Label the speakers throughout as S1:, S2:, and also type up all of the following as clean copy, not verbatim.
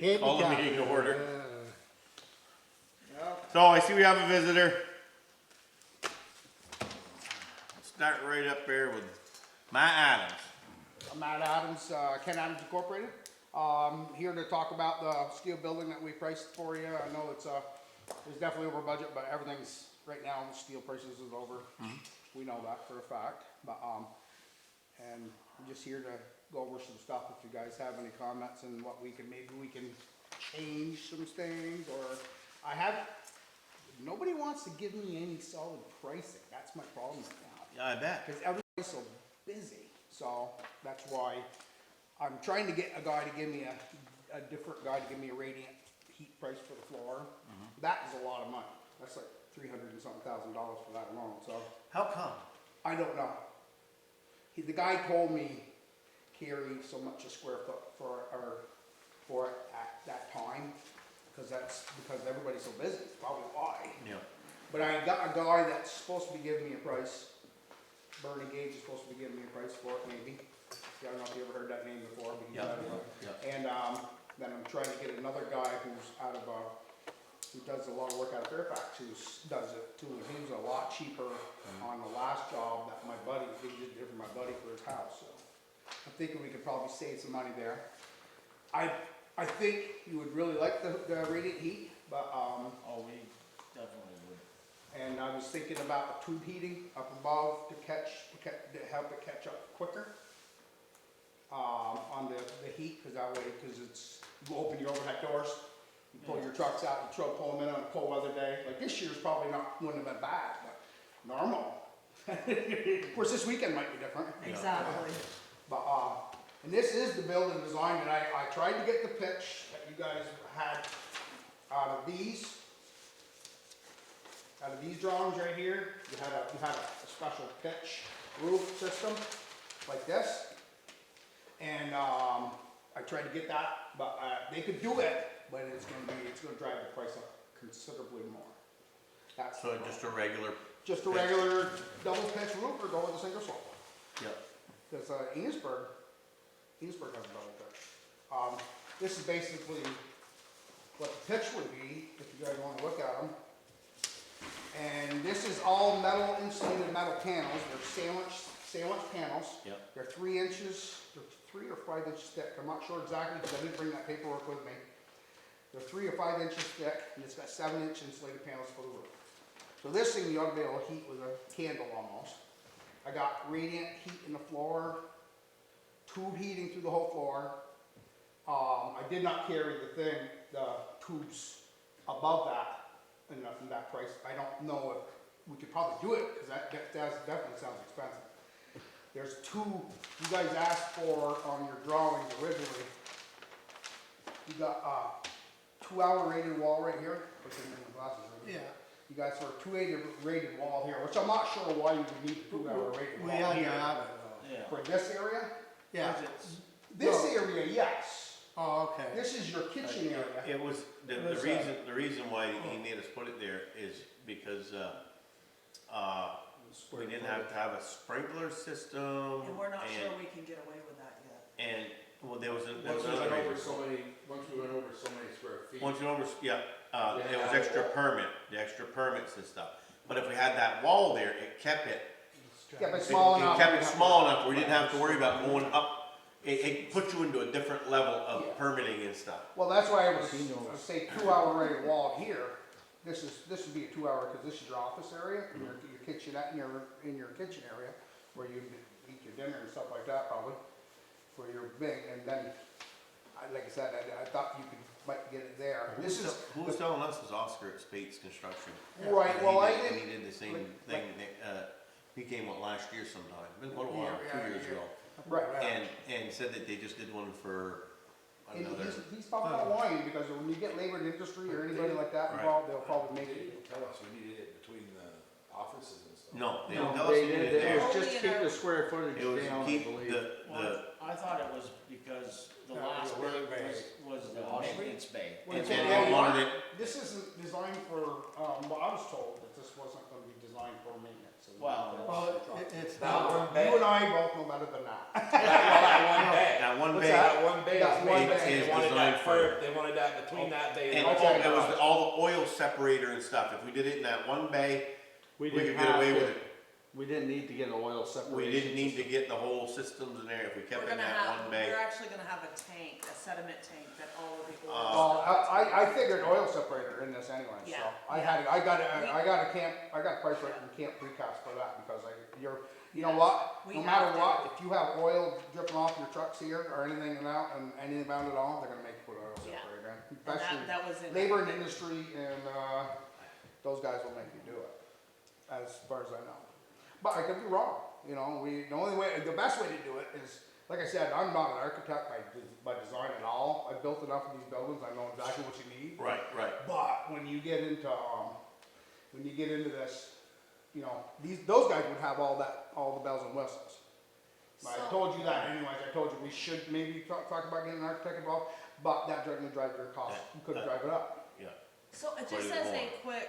S1: Call the
S2: Handicap.
S1: meeting to order.
S2: Yeah.
S1: So I see we have a visitor. Let's start right up there with Matt Adams.
S2: I'm Matt Adams, Ken Adams Incorporated. Here to talk about the steel building that we priced for you. I know it's definitely over budget, but everything's right now. Steel prices is over. We know that for a fact. But and I'm just here to go over some stuff. If you guys have any comments and what maybe we can change some things, or nobody wants to give me any solid pricing. That's my problem right now.
S1: Yeah, I bet.
S2: Because everybody's so busy. So that's why I'm trying to get a guy to give me a different guy to give me a radiant heat price for the floor. That is a lot of money. That's like $300 and something thousand for that alone. So
S1: How come?
S2: I don't know. The guy told me carry so much a square foot for it at that time, because everybody's so busy. It's probably why.
S1: Yeah.
S2: But I got a guy that's supposed to be giving me a price. Bernie Gage is supposed to be giving me a price for it, maybe. I don't know if you ever heard that name before. But he's out of And then I'm trying to get another guy who's out of who does a lot of work out of Fairfax, who does it too. And he was a lot cheaper on the last job that my buddy did for my buddy for his house. So I'm thinking we could probably save some money there. I think you would really like the radiant heat, but
S3: Oh, we definitely would.
S2: and I was thinking about the tube heating up above to help it catch up quicker on the heat, because you open your overhead doors, you pull your trucks out, you pull them in on a cold weather day. Like this year's probably wouldn't have been bad, but normal. Of course, this weekend might be different.
S4: Exactly.
S2: But and this is the building design, and I tried to get the pitch that you guys had out of these. Out of these drawings right here, you had a special pitch roof system like this, and I tried to get that, but they could do it, but it's gonna drive the price up considerably more. That's
S1: So just a regular.
S2: regular double pitch roof, or go with a single slope.
S1: Yep.
S2: Because Enosburg has a double pitch. This is basically what the pitch would be if you guys want to look at them. And this is all metal, insulated metal panels. They're sandwich panels.
S1: Yep.
S2: They're 3 inches, they're 3 or 5 inches thick. I'm not sure exactly because I didn't bring that paperwork with me. They're 3 or 5 inches thick, and it's got 7-inch insulated panels for the roof. So this thing you ought to be able to heat with a candle almost. I got radiant heat in the floor, tube heating through the whole floor. I did not carry the tubes above that. In that price. I don't know if we could probably do it, because that definitely sounds expensive. There's 2 you guys asked for on your drawings originally. You got 2-hour rated wall right here. Glasses, right?
S5: Yeah,
S2: You guys for a 2-hour rated wall here, which I'm not sure why you would need a 2-hour rated
S5: we
S2: wall
S5: had to
S2: here.
S5: have it.
S3: Yeah.
S2: For this area?
S5: Yeah.
S2: This
S5: No.
S2: area, yes.
S5: Oh, okay.
S2: This is your kitchen area.
S1: It was the reason why he made us put it there is because we didn't have to have a sprinkler system.
S4: And we're not sure we can get away with that yet.
S1: And well, there was
S6: Once
S1: another reason.
S6: once we went over so many square feet.
S1: Once you over, yeah,
S6: Yeah.
S1: there was the extra permits and stuff. But if we had that wall there, it kept it.
S2: Yeah, but small
S1: It
S2: enough.
S1: kept it small enough where we didn't have to worry about going up. It put you into a different level of
S2: Yeah.
S1: permitting and stuff.
S2: Well, that's why I would say 2-hour rated wall here. This would be a 2-hour, because this is your office area, and your kitchenette, in your kitchen area, where you eat your dinner and stuff like that, probably, for your big. And then, like I said, I thought you might get it there.
S1: Who was telling us was Oscar at Spates Construction?
S2: Right.
S1: And
S2: Well,
S1: he did the same thing. He came last year sometime. It's been quite a while, 2 years ago.
S2: Right.
S1: And said that they just did one for
S2: And
S1: another.
S2: he's probably not lying, because when you get labor in industry or anybody like that involved, they'll probably make
S6: They
S2: it.
S6: didn't tell us we needed it between the offices and stuff.
S1: No, they
S5: No,
S1: didn't tell us
S5: they
S1: they did it
S5: did. It
S1: there.
S5: was just to keep the square footage
S1: It was
S5: down,
S1: to
S5: I
S1: keep
S5: believe.
S3: Well, I thought it was because the
S5: Yeah,
S3: last
S5: the
S3: bay
S5: work bay.
S3: was the maintenance bay.
S2: Well,
S1: And
S2: it's
S1: they
S2: all-
S1: wanted it.
S2: This isn't designed for, well, I was told that this wasn't gonna be designed for maintenance. So we
S3: Well,
S2: need to-
S5: Well, it's
S6: That
S5: not,
S6: one
S2: You
S6: bay,
S2: and I both know better than that.
S6: that one bay.
S1: That one
S2: What's
S1: bay,
S2: that?
S6: That one bay
S2: That
S6: is
S2: one
S6: made,
S2: bay
S1: is
S6: they wanted
S1: designed
S6: that
S1: for-
S6: they wanted that between that bay
S1: and
S6: and.
S2: Okay.
S1: it was all the oil separator and stuff, if we did it in that one bay,
S5: we
S1: we
S5: didn't
S1: could get away
S5: have
S1: with
S5: to,
S1: it.
S5: we didn't need to get oil separation.
S1: We didn't need to
S5: system.
S1: get the whole systems in there, if we kept
S4: We're
S1: it in
S4: gonna
S1: that
S4: have,
S1: one bay.
S4: we're actually gonna have a tank, a sediment tank that all of the oil.
S2: Well,
S4: stuff is
S2: I
S4: going
S2: figured
S4: into.
S2: oil separator in this anyway, so.
S4: Yeah,
S2: I had, I got a price right from Camp Precast for that, because you know what?
S4: We
S2: No matter
S4: have to.
S2: what, if you have oil dripping off your trucks here, or anything and anything about it all, they're gonna make you put oil
S4: Yeah.
S2: separator in.
S4: And
S2: Especially
S4: that was in.
S2: labor and industry, and, those guys will make you do it, as far as I know. But I could be wrong, you know, the best way to do it is, like I said, I'm not an architect by design at all. I've built enough of these buildings, I know exactly what you need.
S1: Right, right.
S2: But when you get into this, you know, those guys would have all the bells and whistles. I
S4: So-
S2: told you that anyways, I told you we should maybe talk about getting an architect involved, but that's gonna drive your cost, you couldn't drive it up.
S4: So it
S1: What
S4: just
S1: do you
S4: says a
S1: want?
S4: quick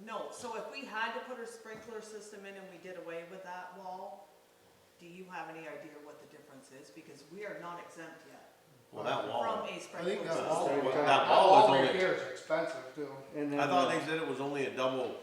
S4: note, so if we had to put a sprinkler system in and we did away with that wall, do you have any idea what the difference is? Because we are not exempt yet
S1: Well, that wall,
S4: from a sprinkler
S5: that
S4: system.
S5: wall-
S1: that
S2: That
S1: wall
S2: wall
S1: was
S2: right
S1: only,
S2: here is expensive too.
S5: And then,
S1: I thought they said it was only a double,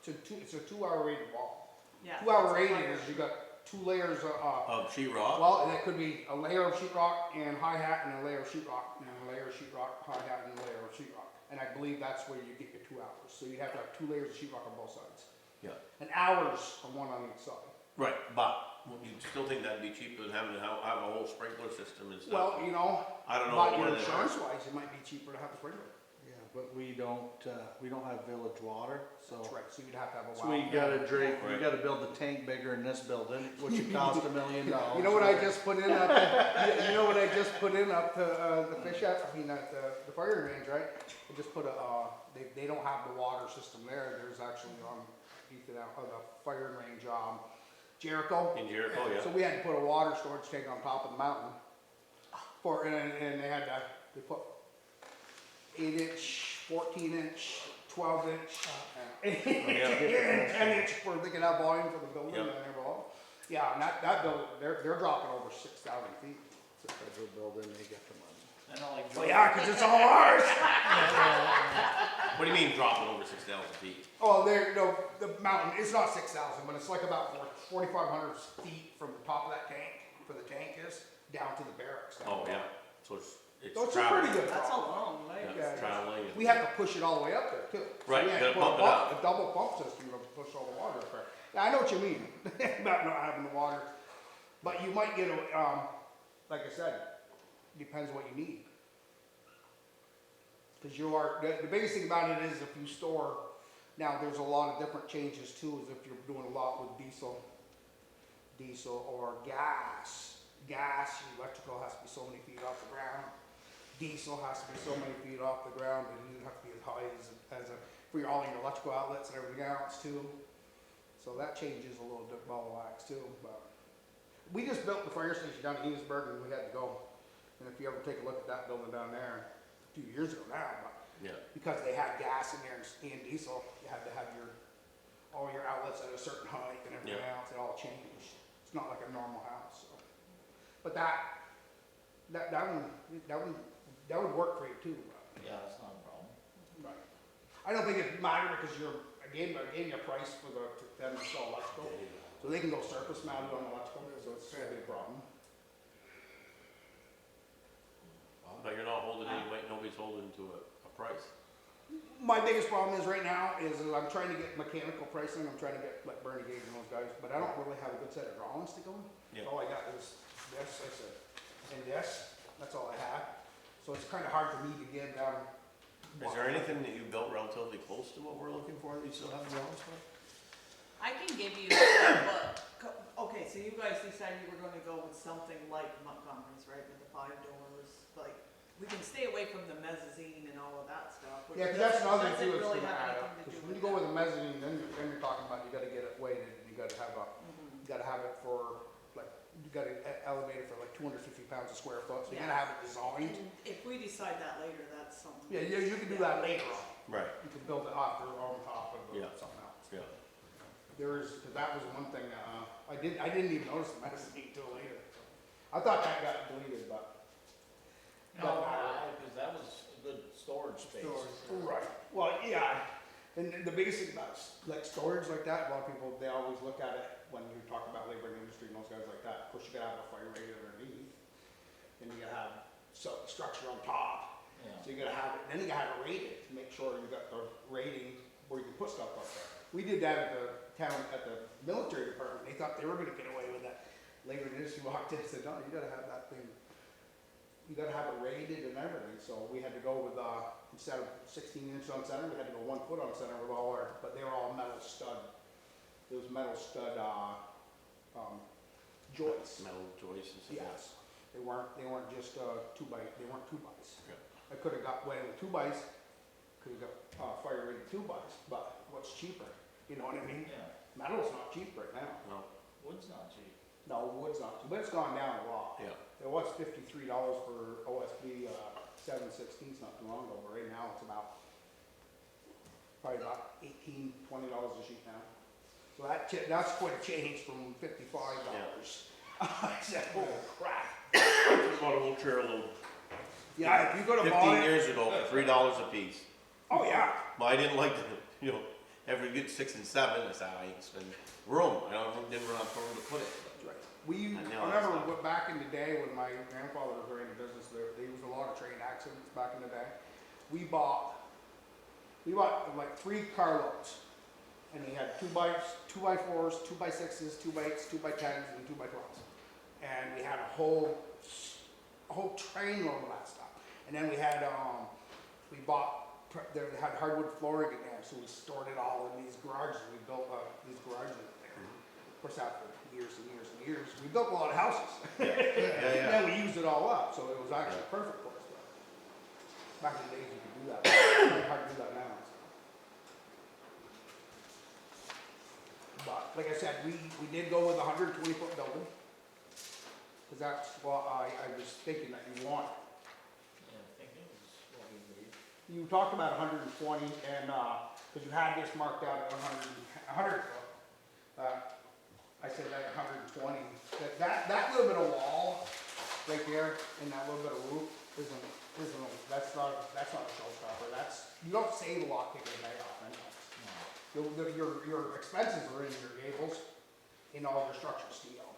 S2: It's a 2-hour rated wall.
S4: Yeah.
S2: 2-hour
S4: it's a
S2: rating
S4: fire-
S2: is you got 2 layers
S1: of sheetrock.
S2: well, and it could be a layer of sheetrock and hi-hat and a layer of sheetrock, and a layer of sheetrock, hi-hat and a layer of sheetrock. And I believe that's where you get your 2 hours. So you'd have to have 2 layers of sheetrock on both sides.
S1: Yeah.
S2: And hours on one on each side.
S1: Right, but you still think that'd be cheaper than having to have a whole sprinkler system and stuff?
S2: Well, you know,
S1: I don't know
S2: but
S1: what
S2: your
S1: it is.
S2: insurance wise, it might be cheaper to have a sprinkler.
S5: yeah, but we don't have village water, so.
S2: That's right, so you'd have to have a
S5: So
S2: well.
S5: we gotta drink, we
S1: Right.
S5: gotta build the tank bigger in this building, which would cost $1 million.
S2: You know what I just put in up, you know what I just put in up to, the fish at, the fire range, right? I just put they don't have the water system there, there's actually Ethan out of the fire range, Jericho.
S1: In Jericho, yeah.
S2: So we had to put a water storage tank on top of the mountain and they had they put 8-inch, 14-inch, 12-inch, and 10-inch for they can have volume for the building
S1: Yeah.
S2: and everything. Yeah, and that building, they're dropping over 6,000 feet.
S5: It's a federal building, they get the money.
S3: I know, like.
S2: Well, yeah, 'cause it's all ours.
S1: What do you mean dropping over 6,000 feet?
S2: Oh, the mountain, it's not 6,000, but it's like about 4,500 feet from the top of that tank, for the tank is, down to the barracks. down
S1: Oh,
S2: below.
S1: yeah, so it's
S2: So it's a pretty
S1: traveling.
S2: good
S4: That's a
S2: drop.
S4: long way.
S1: Yeah,
S2: Yeah,
S1: it's traveling. and-
S2: We have to push it all the way up there too. So
S1: Right,
S2: we
S1: you
S2: had to
S1: gotta
S2: put
S1: pump it up.
S2: a double pump system to push all the water up there. Yeah, I know what you mean, about not having the water. But you might get like I said, depends what you need. Cause the biggest thing about it is if you store, now there's a lot of different changes too, is if you're doing a lot with diesel or gas. Gas, your electrical has to be so many feet off the ground. Diesel has to be so many feet off the ground, and you have to be as high for all your electrical outlets and everything else too. So that changes a little bit ball wax too, but. We just built the fire station down in Enosburg and we had to go. And if you ever take a look at that building down there, a few years ago now, but
S1: Yeah,
S2: because they had gas in there and diesel, you had to have all your outlets at a certain height and everything else, it all changed. It's not like a normal house, so. But that would work for you too, but.
S3: Yeah, that's not a problem.
S2: Right. I don't think it mattered because I gave you a price for them to sell electrical. So they can go surface mounted on electrical, so it's gonna be a problem.
S1: but you're not holding nobody's holding to a price.
S2: My biggest problem is right now is I'm trying to get mechanical pricing, I'm trying to get like Bernie Gage and those guys, but I don't really have a good set of drawings to go.
S1: Yeah.
S2: All I got is this, I said, and this, that's all I have. So it's kinda hard for me to get down.
S1: Is there anything that you built relatively close to what we're looking for that you still have drawings for?
S4: I can give you, okay, so you guys decided you were gonna go with something like Montgomery's, right, with the 5 doors, like, we can stay away from the mezzanine and all of that stuff. which
S2: Yeah, 'cause that's another
S4: doesn't
S2: thing too, it's
S4: really
S2: gonna
S4: have
S2: add up,
S4: anything to
S2: 'cause
S4: do
S2: when you
S4: with
S2: go with
S4: that.
S2: a mezzanine, then you're talking about, you gotta get it weighted, and you gotta have you gotta have it for, like, you gotta elevate it for like 250 pounds a square foot, so you gotta
S4: Yeah.
S2: have it designed.
S4: And if we decide that later, that's something.
S2: Yeah, you can do that later on.
S1: Right.
S2: You can build it off, or on top of
S1: Yeah.
S2: something else.
S1: Yeah.
S2: Cause that was one thing that, I didn't even notice the mezzanine till later. I thought that got deleted, but.
S3: No, because that was a good storage space.
S2: Right, well, yeah, and the biggest thing about like storage like that, a lot of people, they always look at it when you talk about labor and industry and those guys like that. Of course, you gotta have a fire rate underneath, and you gotta have structure on top.
S3: Yeah.
S2: So you gotta have it, then you gotta have it rated, to make sure you got the rating where you can put stuff up there. We did that at the town, at the military department, they thought they were gonna get away with that. Labor and industry walked in and said, no, you gotta have that thing, you gotta have it rated and everything, so we had to go with, instead of 16 inch on center, we had to go 1 foot on center with all our, but they were all metal stud. It was metal stud, joists.
S1: Metal joists and stuff.
S2: Yes, they weren't just, they weren't 2x.
S1: Yeah.
S2: I could've got away with 2x, could've got, fire rated 2x, but what's cheaper, you know what I mean?
S3: Yeah,
S2: Metal's not cheap right now.
S1: No,
S3: wood's not cheap.
S2: No, wood's not cheap, but it's gone down a lot.
S1: yeah.
S2: It was $53 for OSB, 7/16 not too long ago, but right now it's probably about $18, $20 a sheet now. So that's quite a change from $55. I said, oh crap.
S1: Bought a whole chair load
S2: Yeah, if you could have bought
S1: 15
S2: it.
S1: years ago for $3 a piece.
S2: Oh, yeah.
S1: But I didn't like to, every good 6 and 7, I said, I ain't spend room. Didn't run out of room to put it.
S2: Right. We,
S1: And
S2: I
S1: now
S2: remember
S1: it's not.
S2: back in the day when my grandfather was running the business, there was a lot of train accidents back in the day. We bought like 3 carloads, and we had 2x4s, 2x6s, 2x8s, 2x10s, and 2x12s. And we had a whole trainload of that stuff. And then we had, they had hardwood flooring in there, so we stored it all in these garages. We built these garages up there. Of course, after years and years and years, we built a lot of houses.
S1: Yeah,
S2: And then we used it all up, so it was actually perfect for us. Back in the days, you could do that. It's hard to do that now. But like I said, we did go with a 120-foot building. Cause that's what I was thinking that you want.
S3: Yeah, I think it was what we agreed.
S2: You talked about 120 and, cause you had this marked out at 100 foot. I said like 120. That little bit of wall right there and that little bit of roof that's not a showstopper. You don't save a lot taking a night off anyways. Your expenses are in your gables, in all your structural steel.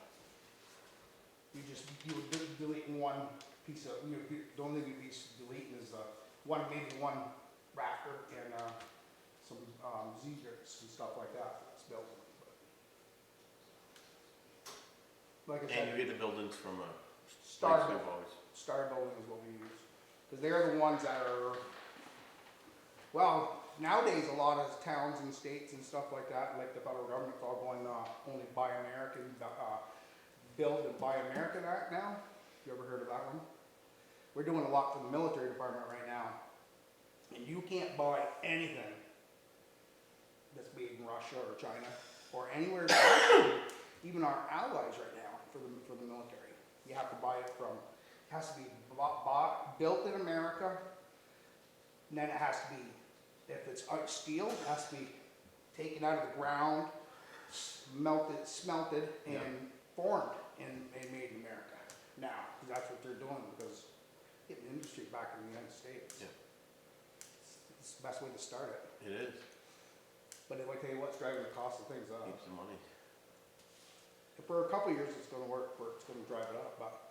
S2: You would delete one piece of, the only piece deleting is maybe one rafter and some Z-grips and stuff like that for this building. But like I
S1: And you
S2: said,
S1: get the buildings from a
S2: Star
S1: place we've always.
S2: Star Building is what we use. Because they're the ones that are, well, nowadays a lot of towns and states and stuff like that, like the federal government's all going only Buy American, Build and Buy American Act now. You ever heard of that one? We're doing a lot for the military department right now. And you can't buy anything that's made in Russia or China or anywhere else, even our allies right now for the military. You have to buy it from, it has to be built in America, and then it has to be, if it's steel, it has to be taken out of the ground, smelted, and formed and made in America now. Because that's what they're doing, because getting the industry back in the United States.
S1: Yeah.
S2: It's the best way to start it.
S1: It is.
S2: But I tell you what's driving the cost of things up.
S1: Keeps the money.
S2: For a couple of years, it's gonna work, it's gonna drive it up, but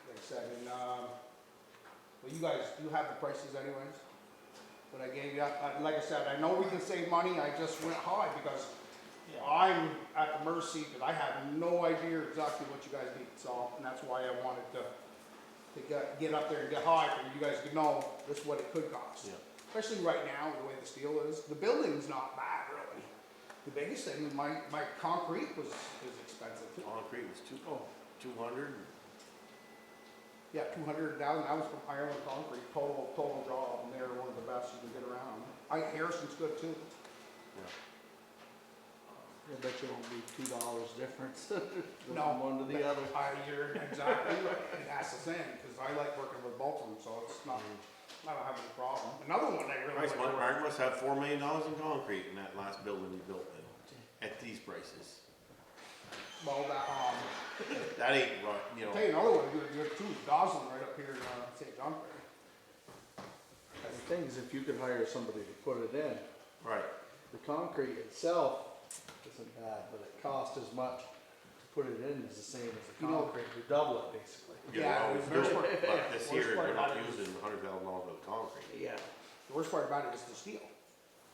S2: like I said, and, well, you guys do have the prices anyways, that I gave you. Like I said, I know we can save money, I just went high because
S3: Yeah.
S2: I'm at the mercy, because I have no idea exactly what you guys need, so, and that's why I wanted to get up there and get high, for you guys to know this is what it could cost.
S1: Yeah.
S2: Especially right now, the way the steel is, the building's not bad, really. The biggest thing, my concrete is expensive too.
S1: Concrete was 200.
S2: Yeah, 200,000, that was from Ireland Concrete, total job, and they're one of the best you can get around. Harrison's good too.
S1: Yeah.
S5: I bet you it won't be $2 difference
S2: No,
S5: from one to the other.
S2: You're exactly right, and that's the thing, because I like working with both of them, so it's not, I don't have any problem. Another one I really
S1: Christ,
S2: like.
S1: Mark must have $4 million in concrete in that last building he built at these prices.
S2: Well, that,
S1: That ain't right, you
S2: I'll
S1: know.
S2: tell you another one, you're too Goslin right up here in, St. John.
S5: And the thing is, if you could hire somebody to put it in,
S1: Right.
S5: the concrete itself isn't bad, but it costs as much to put it in as the same as the
S2: You know-
S5: concrete, you double it basically.
S1: You
S2: Yeah,
S1: always
S2: the worst
S1: do
S2: part-
S1: it, but this
S2: worst
S1: year,
S2: part
S1: they're not
S2: about it is-
S1: using $100,000 for the concrete.
S5: Yeah.
S2: The worst part about it is the steel,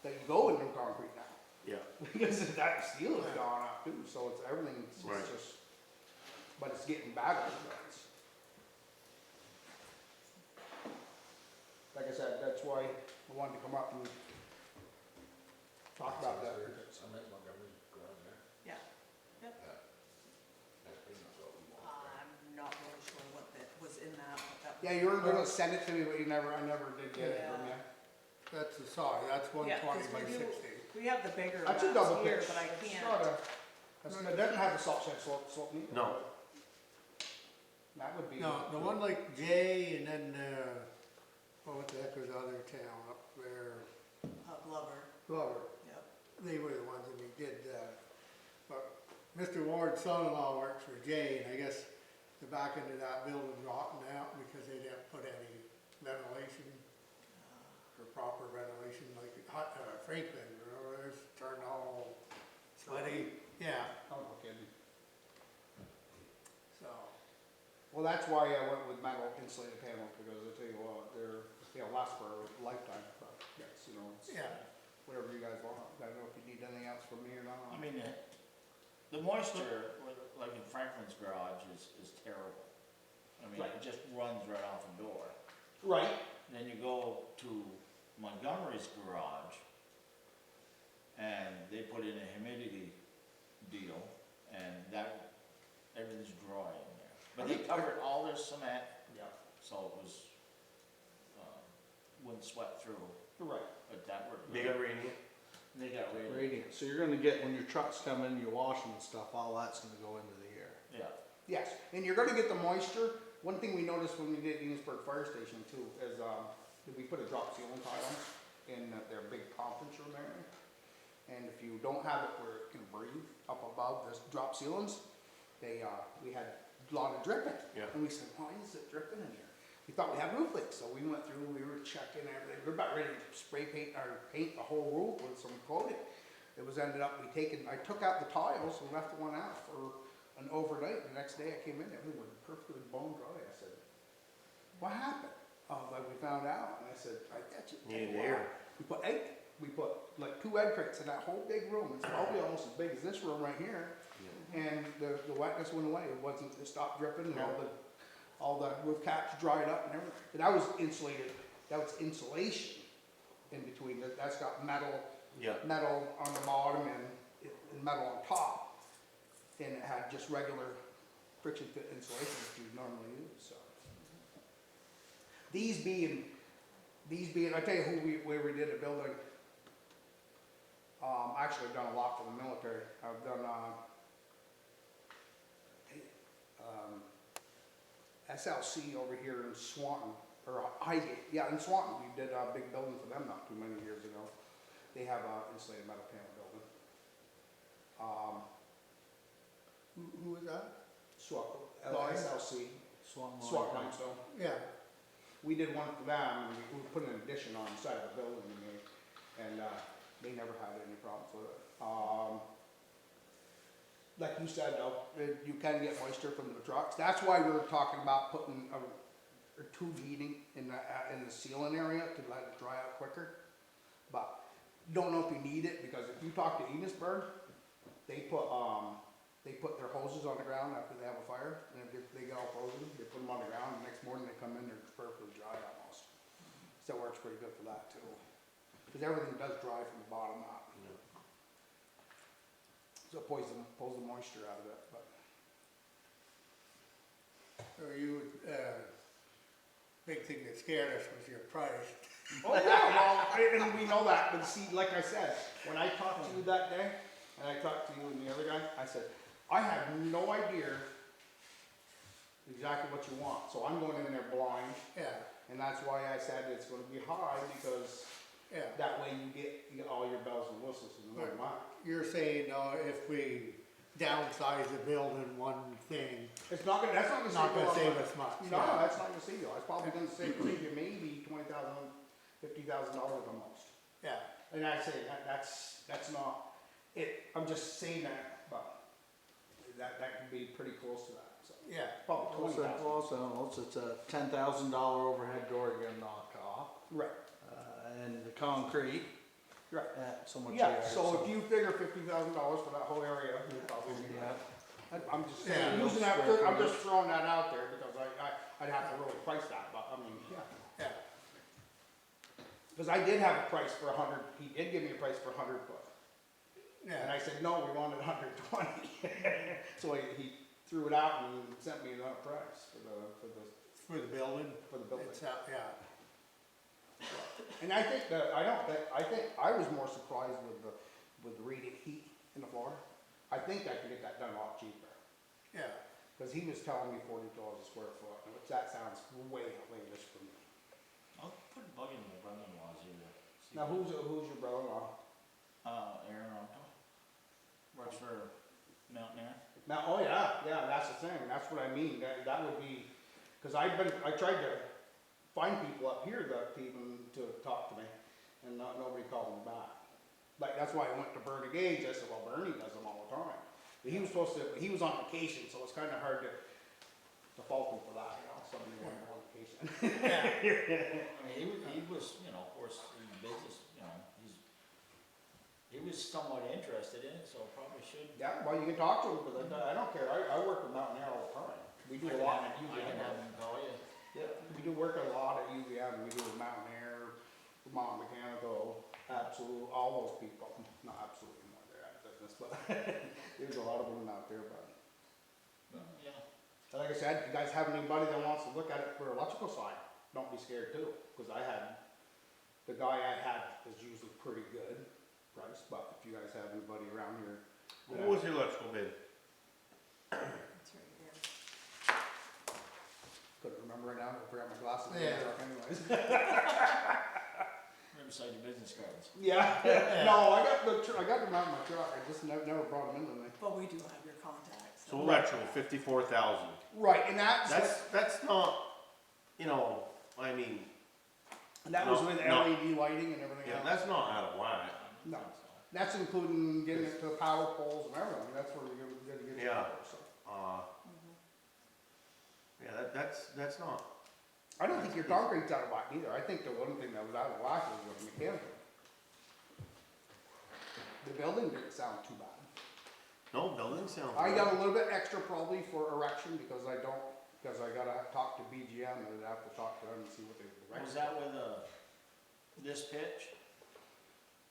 S2: that you go in new concrete now.
S1: Yeah.
S2: Because that steel has gone up too, so it's, everything's
S1: Right.
S2: just, but it's getting better, but it's. Like I said, that's why I wanted to come up and talk about that.
S4: Yeah. Yep. I'm not really sure what that was in that, but that.
S2: Yeah, you were gonna send it to me, but I never did get it from you.
S7: That's the size, that's one
S4: Yeah, 'cause
S7: twenty by
S4: we do-
S7: 60.
S4: We have the bigger
S2: That's a
S4: ones
S2: double
S4: here,
S2: pitch.
S4: but I
S2: It's
S4: can't.
S2: not a- it doesn't have the salt shed slope either.
S1: No.
S2: That would be.
S7: No, the one like Jay and then, what the heck was the other town up there?
S4: Glover,
S7: Glover,
S4: yep.
S7: they were the ones that we did that. But Mr. Ward's son-in-law works for Jay, and I guess the back end of that building's rotten out because they didn't put any ventilation or proper ventilation, like Franklin, you know, there's turned all sweaty, yeah,
S2: Oh, no kidding.
S7: so.
S2: Well, that's why I went with metal insulated panels, because I tell you what, they'll last for a lifetime, but, yes, you know, it's
S7: Yeah.
S2: whatever you guys want. I don't know if you need anything else from me or not.
S3: I mean, the moisture, like in Franklin's garage, is terrible. I mean,
S2: Right.
S3: it just runs right off the door.
S2: Right.
S3: Then you go to Montgomery's garage, and they put in a humidity deal, and that, everything's dry in there. But they covered all their cement,
S2: Yeah.
S3: so it was, wouldn't sweat through,
S2: Right.
S3: but that worked.
S1: They
S3: good.
S1: got radiant.
S3: They got radiant,
S5: Radiant, so you're gonna get, when your trucks come in, you're washing and stuff, all that's gonna go into the air.
S3: yeah.
S2: Yes, and you're gonna get the moisture. One thing we noticed when we did Enosburg Fire Station too, is, we put a drop ceiling tile in their big conference room area. And if you don't have it where it can breathe up above this drop ceilings, we had a lot of dripping.
S1: Yeah.
S2: And we said, why is it dripping in here? We thought we had roof leaks, so we went through, we were checking everything. We were about ready to spray paint or paint the whole roof with some coating. It was ended up, I took out the tiles and left one out for an overnight. The next day I came in, everything was perfectly bone dry. I said, what happened? Like we found out, and I said, I bet you.
S1: Needed air.
S2: We put like 2 egg crates in that whole big room. It's probably almost as big as this room right here. And the wetness went away. It stopped dripping, and all the roof caps dried up and everything. But that was insulated. That was insulation in between. That's got metal
S1: Yeah.
S2: on the bottom and metal on top. And it had just regular friction fit insulation that you normally use, so. These being, I tell you where we did a building. Actually I've done a lot for the military. I've done, SLC over here in Swanton, or Highgate, yeah, in Swanton. We did a big building for them not too many years ago. They have a insulated metal panel building.
S7: Who was that?
S2: SLC,
S5: Swan
S2: SWAT
S5: line.
S2: limestone.
S7: Yeah,
S2: We did one for them, and we put an addition on the side of the building, and they never had any problems with it. Like you said, though, you can get moisture from the trucks. That's why we were talking about putting a tube heating in the ceiling area to let it dry out quicker. But you don't know if you need it, because if you talk to Enosburg, they put their hoses on the ground after they have a fire, and if they get all frozen, they put them on the ground, and the next morning they come in, they're perfectly dry almost. So it works pretty good for that too. Because everything does dry from the bottom up. So it pulls the moisture out of it, but.
S7: or you, big thing that scared us was your price.
S2: Oh, yeah, well, and we know that, but see, like I said, when I talked to you that day, and I talked to you and the other guy, I said, I have no idea exactly what you want, so I'm going in there blind.
S7: Yeah,
S2: And that's why I said it's gonna be high, because
S7: Yeah.
S2: that way you get all your bells and whistles in one
S7: Right.
S2: month.
S7: You're saying, if we downsize the building one thing,
S2: It's not gonna, that's not gonna
S7: not gonna
S2: save
S7: save
S2: you
S7: us much.
S2: No,
S7: yeah.
S2: that's not gonna save you. It's probably gonna save you maybe $20,000, $50,000 the most.
S7: Yeah,
S2: And I say that's not it. I'm just saying that, but that can be pretty close to that. So
S7: yeah.
S2: probably
S5: Also,
S2: 20,000.
S5: also, it's a $10,000 overhead door you're gonna knock off,
S2: Right.
S5: and the concrete
S2: Right.
S5: at so much
S2: Yeah.
S5: yard,
S2: So if you figure $50,000 for that whole area, you're probably gonna
S5: Yeah.
S2: I'm just saying,
S7: Yeah.
S2: using that. I'm just throwing that out there because I'd have to really price that. But I mean, yeah.
S7: Yeah,
S2: Because I did have a price for 100. He did give me a price for 100 foot. And
S7: yeah,
S2: I said, no, we wanted 120. So he threw it out and sent me another price for
S7: for the building,
S2: the building.
S7: it's, yeah,
S2: And I think I was more surprised with the radiant heat in the floor. I think I could get that done a lot cheaper.
S7: yeah.
S2: Because he was telling me $40 a square foot, which that sounds way outlandish for me.
S3: I'll put a bug in my brother-in-law's ear. See
S2: Now,
S3: what-
S2: who's your brother-in-law?
S3: Aaron Ronco. Works for Mountaineer.
S2: Now, oh yeah, that's the thing, that's what I mean, that would be, because I tried to find people up here that even to talk to me, and nobody called me back. Like, that's why I went to Bernie Gage, I said, well, Bernie does them all the time. But he was on vacation, so it's kind of hard to fault him for that, you know, somebody went on vacation.
S3: I mean, he was, of course, in business, he was somewhat interested in it, so probably should.
S2: Yeah, well, you can talk to him, because I don't care, I work with Mountain Air all the time. We do a lot at
S3: I can
S2: UVM.
S3: have him call you.
S2: Yeah, we do work a lot at UVM, we do with Mountain Air, Vermont Mechanical, Absolute, all those people, not Absolute anymore, they're out of business, but there's a lot of them out there, but.
S3: Yeah.
S2: And like I said, if you guys have anybody that wants to look at it for electrical side, don't be scared too, because the guy I had is usually pretty good price, but if you guys have anybody around here.
S1: What was your electrical bid?
S4: It's right here.
S2: Couldn't remember right now, I forgot my glasses.
S7: Yeah.
S2: Anyways.
S3: Riverside your business cards.
S2: Yeah, no, I got them out in my truck, I just never brought them in with me.
S4: But we do have your contacts.
S1: So electrical, 54,000.
S2: Right, and
S1: That's not, I mean,
S2: and that was
S1: no,
S2: with
S1: no.
S2: LED lighting and everything
S1: yeah,
S2: else.
S1: that's not out of whack.
S2: No, that's including getting it to the power poles and everything, that's where you're gonna get your
S1: Yeah.
S2: power, so.
S1: Yeah, that's not.
S2: I don't think your concrete's out of whack either, I think the one thing that was out of whack was the mechanical. The building didn't sound too bad.
S1: No, building sounds
S2: I
S1: good.
S2: got a little bit extra probably for erection because I gotta talk to BGM and I'd have to talk to them and see what they direct.
S3: Was that with this pitch?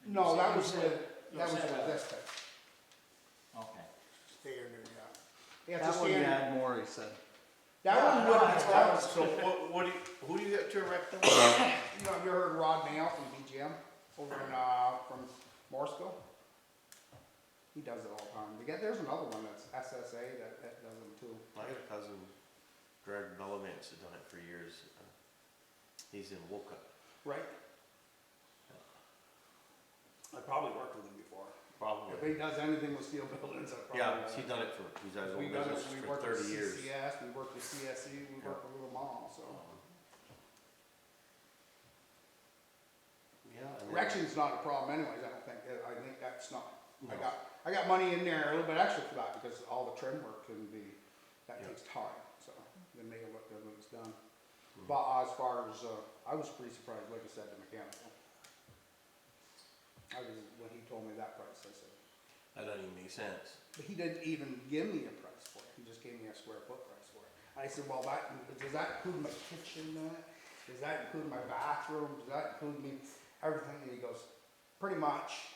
S2: No, that
S3: You
S2: was
S3: said-
S2: with,
S3: you
S2: that was
S3: said
S2: with
S3: that.
S2: this thing.
S3: Okay.
S7: Standard, yeah.
S2: Yeah,
S5: That
S2: it's a
S5: one you
S2: standard,
S5: had more, he said.
S2: that one would be,
S1: So who do you get to erect them?
S2: you know, have you heard Rod Nail from BGM over in, from Morrisville? He does it all the time. There's another one that's SSA that does them too.
S1: I had a cousin, Greg Bellavance, had done it for years. He's in Woka.
S2: Right. I probably worked with him before. If
S1: Probably.
S2: he does anything with steel buildings, I probably.
S1: Yeah, he's done it he's had his own
S2: We got it,
S1: business
S2: we
S1: for
S2: worked with
S1: 30 years.
S2: CCS, we worked with CSE, we
S1: Yeah.
S2: worked with them all, so.
S1: Yeah. and then-
S2: Erection's not a problem anyways, I don't think, I think that's not,
S1: No.
S2: I got money in there, a little bit extra for that, because all the trim work can be, that
S1: Yeah.
S2: takes time, so, then make it look good when it's done.
S1: Mhm.
S2: But as far as, I was pretty surprised, like I said, the mechanical. When he told me that price, I said,
S1: That doesn't even make sense.
S2: but he didn't even give me a price for it, he just gave me a square foot price for it. I said, well, does that include my kitchen, does that include my bathroom, does that include me, everything, and he goes, pretty much.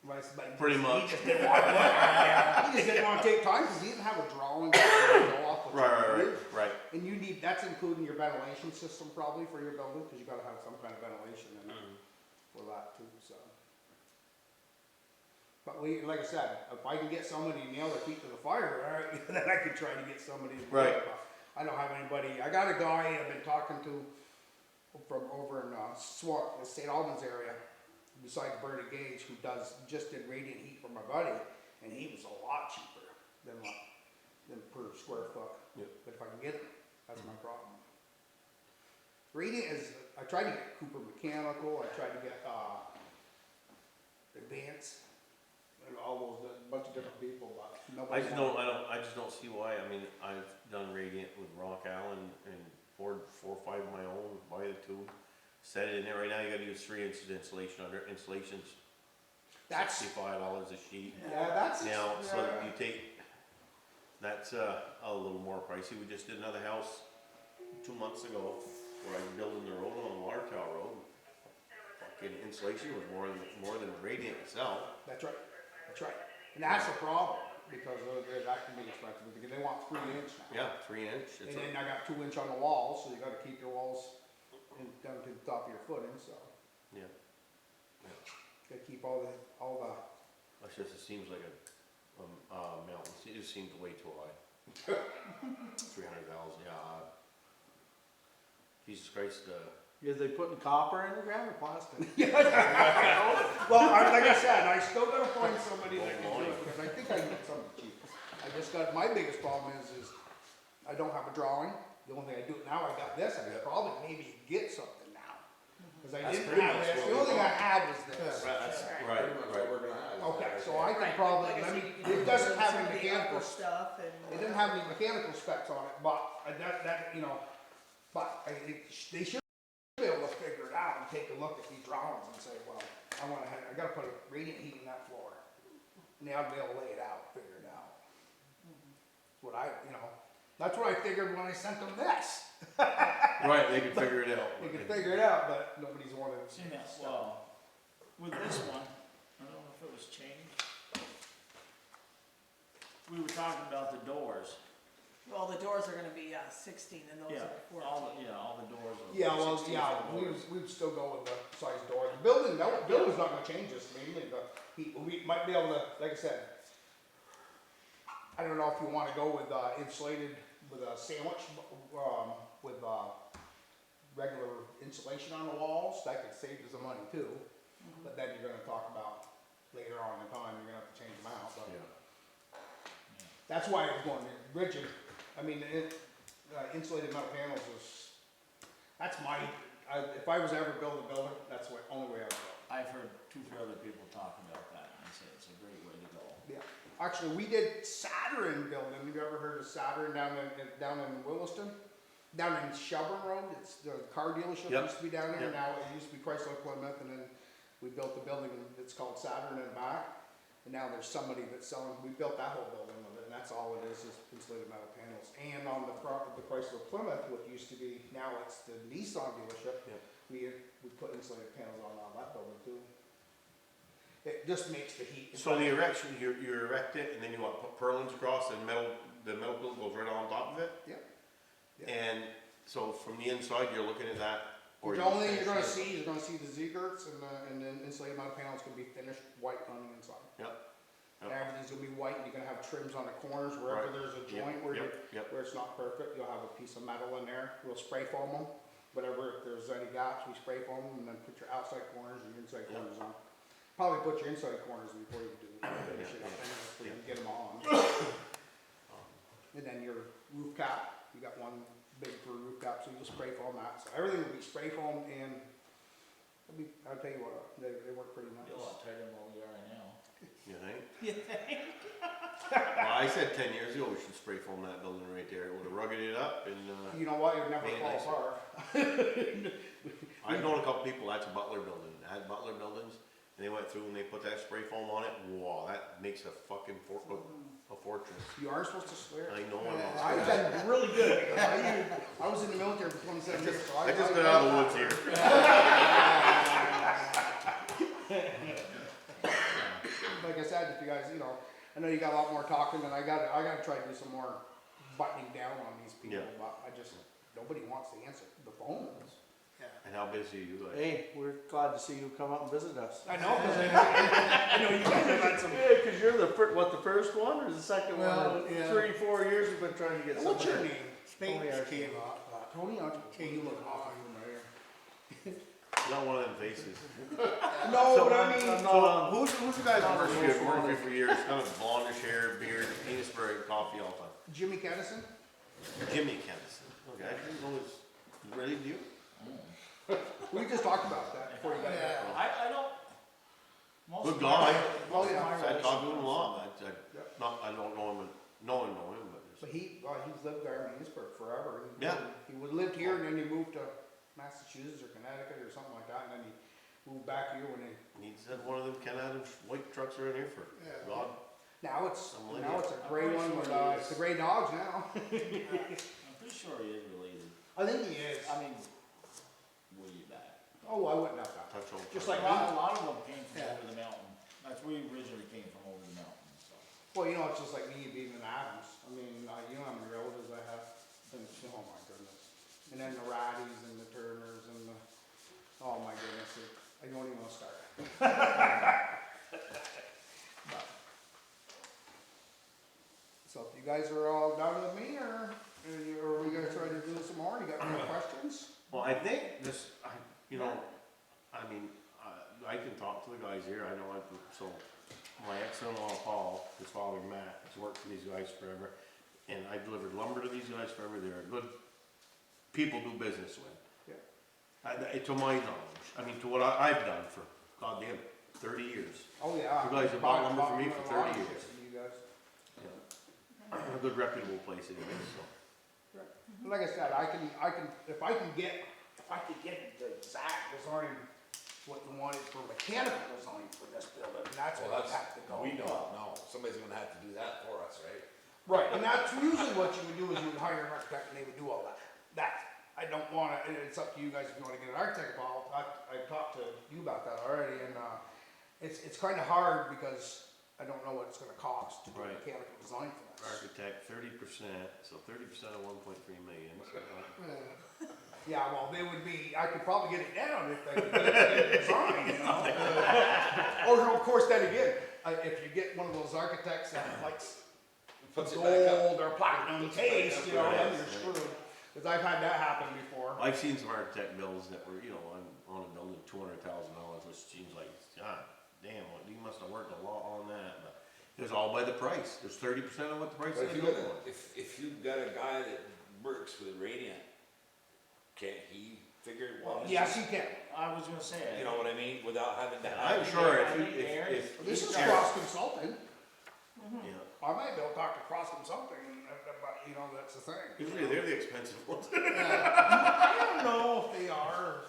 S2: And I said, but
S1: Pretty much.
S2: He just didn't want to look at it. He just didn't want to take time, because he didn't have a drawing to go off what you need.
S1: Right.
S2: And you need, that's including your ventilation system probably for your building, because you gotta have some kind of ventilation in it for that too, so. But like I said, if I can get somebody to nail their feet to the fire, all right, then I could try to get somebody to do
S1: Right.
S2: it. But I don't have anybody, I got a guy I've been talking to from over in, Swart, the St. Albans area, besides Bernie Gage, who just did radiant heat for my buddy, and he was a lot cheaper than per square foot.
S1: Yep.
S2: But if I can get it, that's my problem. Radiant is, I tried to get Cooper Mechanical, I tried to get, Advance, and all those, a bunch of different people, but
S1: I
S2: nobody.
S1: just don't see why. I mean, I've done radiant with Rock Allen and poured 4 or 5 of my own, buy the tube, set it in there. Right now you gotta use 3 inches insulation under, insulation's
S2: That's,
S1: $65 a sheet.
S2: yeah, that's.
S1: Now, so
S2: yeah.
S1: you take, that's a little more pricey. We just did another house 2 months ago where I was building the road on the Water Tower Road. Fucking insulation was more than the radiant itself.
S2: That's right, and that's the problem, because that can be expensive, because they want 3 inch now.
S1: Yeah, 3 inch.
S2: And
S1: It's
S2: then I got 2 inch on the walls, so you gotta keep your walls down to the top of your footing, so.
S1: Yeah.
S2: Gotta keep all the,
S1: It's just, it seems like a mountain. It just seems way too high. 300,000, yeah. Jesus Christ,
S5: Is they putting copper in the ground or plastic?
S2: well, like I said, I still gotta find somebody that can do it, because I think I can get something cheap. I just got, my biggest problem is I don't have a drawing. The only thing I do now, I got this, I could probably maybe get something now. Cause I
S6: That's
S2: didn't
S6: pretty
S2: have
S6: much
S2: this,
S6: what
S2: the
S6: we
S2: only thing I
S6: want.
S2: had was this.
S1: right, right.
S6: we're gonna have.
S2: Okay, so I
S4: Right,
S2: can probably,
S4: like I
S2: I
S4: said,
S2: mean,
S4: you can
S2: it
S4: do
S2: doesn't have
S4: some
S2: any
S4: of the
S2: mechanical,
S4: upper stuff and.
S2: it didn't have any mechanical specs on it, but that, you know, but they should be able to figure it out and take a look at these drawings and say, well, I gotta put a radiant heat in that floor. And they ought to be able to lay it out, figure it out. What that's what I figured when I sent them this.
S1: Right, they can figure it out.
S2: They can figure it out, but nobody's wanted to
S3: See, now, well, with this one, I don't know if it was changed. We were talking about the doors.
S4: Well, the doors are gonna be, 16 and those
S3: Yeah,
S4: are 14.
S3: all the doors are.
S2: Yeah, well,
S3: 16
S2: yeah,
S3: doors.
S2: we'd still go with the size door. The building's not gonna change this mainly, the heat, we might be able to, like I said, I don't know if you wanna go with, insulated, with a sandwich, with, regular insulation on the walls, that could save you some money too. But then you're gonna talk about later on in time, you're gonna have to change them out, but.
S1: Yeah.
S2: That's why I was going rigid. I mean, insulated metal panels is, that's if I was to ever build a building, that's the only way I would go.
S3: I've heard 2 or 3 other people talk about that, and they say it's a great way to go.
S2: Yeah. Actually, we did Saturn building. Have you ever heard of Saturn down in Williston? Down in Shelburne Road, it's the car dealership
S1: Yep.
S2: used to be down there.
S1: Yep.
S2: Now it used to be Chrysler Plymouth, and then we built the building, and it's called Saturn in the back. And now there's somebody that's selling, we built that whole building with it, and that's all it is insulated metal panels. And on the front of the Chrysler Plymouth, what used to be, now it's the Nissan dealership,
S1: Yep.
S2: we put insulated panels on that building too. It just makes the heat.
S1: So the erection, you erect it, and then you want to put purlins across, and the metal bill goes right on top of it?
S2: Yep. Yep.
S1: And so from the inside, you're looking at that? or
S2: The
S1: you
S2: only
S1: finish
S2: you're
S1: it?
S2: gonna see the Z-girts and then insulated metal panels can be finished white on the inside.
S1: Yep.
S2: And
S1: Yep.
S2: everything's gonna be white, and you're gonna have trims on the corners wherever
S1: Right.
S2: there's a
S1: Yep,
S2: joint where
S1: yep.
S2: where it's not perfect, you'll have a piece of metal in there. We'll spray foam them, whatever, if there's any gaps, we spray foam them, and then put your outside corners and your inside
S1: Yep.
S2: corners on. Probably put your inside corners before you do finish it up,
S1: Yeah.
S2: before you get them on. And then your roof cap, you got one big for a roof cap, so you just spray foam that, so everything will be spray foam and, I'll tell you what, they work pretty nice.
S3: Be a lot tighter than what we are right now.
S1: You think?
S4: You think?
S1: Well, I said 10 years ago, we should spray foam that building right there. It would have rugged it up and,
S2: You know what, it would never
S1: Made it
S2: fall
S1: nicer.
S2: apart.
S1: I've known a couple people, that's a Butler building, had Butler buildings, and they went through and they put that spray foam on it, wow, that makes a fucking a fortress.
S2: You are supposed to swear.
S1: I know I'm not.
S2: I've been really good, because I was in the military for 27 years, so
S1: I just got out of the woods here.
S2: Like I said, if you guys, I know you got a lot more talking, and I gotta try to do some more buttoning down on these people,
S1: Yeah.
S2: but nobody wants to answer the phones.
S1: And how busy are you guys?
S5: Hey, we're glad to see you come out and visit us.
S2: I know, because I know you guys have had some.
S5: Yeah, because you're the first one or the second
S7: Well,
S5: one?
S7: yeah.
S5: 3-4 years we've been trying to get
S2: What's your
S5: somebody.
S2: name?
S7: Spades came up,
S2: Tony, you look
S7: Changed
S2: awful
S7: mine.
S2: familiar.
S1: Not one of them faces.
S2: No, but I mean,
S1: So, who's the guy that works for you, worked for you for years, kind of blondish hair, beard, Amesbury, coffee all the time?
S2: Jimmy Kennison?
S1: Jimmy Kennison. Okay, I didn't know his, ready to you?
S2: We just talked about that before you got here.
S3: I don't. most
S1: Good
S3: of
S1: guy.
S3: my-
S2: Well, yeah.
S1: I talked to him a lot,
S2: Yep.
S1: I don't know him, know him, but
S2: But he's lived there in Amesburg forever.
S1: Yeah.
S2: He would lived here and then he moved to Massachusetts or Connecticut or something like that, and then he moved back here when he,
S1: he said one of them Ken Adams white trucks around here for
S7: Yeah.
S1: God.
S2: now it's
S1: I'm with
S2: a
S3: I'm
S2: gray
S3: pretty
S2: one
S3: sure
S2: with,
S3: he is.
S2: it's the gray dogs now.
S3: I'm pretty sure he is related.
S2: I think he is.
S3: I mean, way back.
S2: Oh, I wouldn't have that.
S1: Touch old.
S2: Just
S3: A
S2: like
S3: lot of them came from
S7: Yeah.
S3: over the mountain. That's where he originally came from, over the mountain, so.
S2: Well, you know, it's just like me being an Adams. I mean, you know how many relatives I have? And, oh my goodness. And then the Raddies and the Turners and the, oh my goodness, I don't even want to start. But- So if you guys are all done with me, or are we gonna try to do some more? You got any more questions?
S1: Well, I think this, you know, I mean, I can talk to the guys here, I know so my ex-in-law Paul, his father Matt, has worked for these guys forever, and I've delivered lumber to these guys forever, they're good people to do business with.
S2: Yeah.
S1: To my knowledge, I mean, to what I've done for, goddamn, 30 years.
S2: Oh, yeah.
S1: You guys have bought lumber for me for 30
S2: years.
S1: years.
S2: You guys.
S1: A good reputable place it is, so.
S2: Like I said, if I can get the exact design, what you wanted for mechanical design for this building, that's
S6: Well,
S2: what I
S6: that's,
S2: have to go.
S6: we don't know, somebody's gonna have to do that for us, right?
S2: Right, and that's usually what you would do is you would hire an architect and they would do all that. I don't wanna, and it's up to you guys if you wanna get an architect involved. I've talked to you about that already, and, it's kinda hard because I don't know what it's gonna cost to do a
S1: Right.
S2: mechanical design for this.
S1: Architect, 30%, so 30% of 1.3 million, so,
S2: Yeah, well, they would be, I could probably get it down if they could get it designed, you know? Or, of course, then again, if you get one of those architects that likes
S6: Puts it back up.
S2: gold or platinum
S6: Puts it back
S2: taste,
S6: up,
S2: you know,
S1: right.
S2: then you're screwed. Cause I've had that happen before.
S1: I've seen some architect bills that were, you know, on a building, $200,000, which seems like, God damn, well, you must have worked a lot on that, but it was all by the price, there's 30% of what the price
S6: But
S1: is.
S6: if you've got a guy that works with Radiant, can't he figure it out?
S2: Yes, you can.
S3: I was gonna say.
S6: You know what I mean, without having to.
S1: I'm
S3: think
S1: sure
S3: I think Aaron-
S1: if.
S2: This is
S1: Aaron-
S2: cross consulting.
S1: Yeah,
S2: I might be able to talk to cross consulting, but, you know, that's the thing.
S1: usually they're the expensive ones.
S2: I don't know if they are.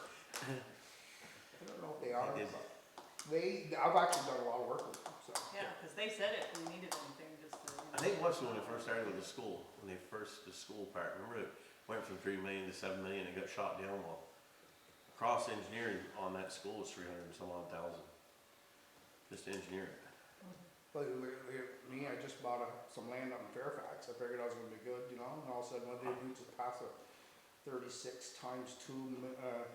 S2: I don't know if they are.
S1: They did.
S2: but I've actually done a lot of work with them, so.
S4: Yeah, cause they said it, we needed anything just to.
S1: I think once when they first started with the school, the school part, remember it went from 3 million to 7 million and got shot down, well, cross engineering on that school was 300 and some odd thousand. Just engineering.
S2: But me, I just bought some land up in Fairfax, I figured I was gonna be good, you know, and all of a sudden, what they do is pass a 36 times $2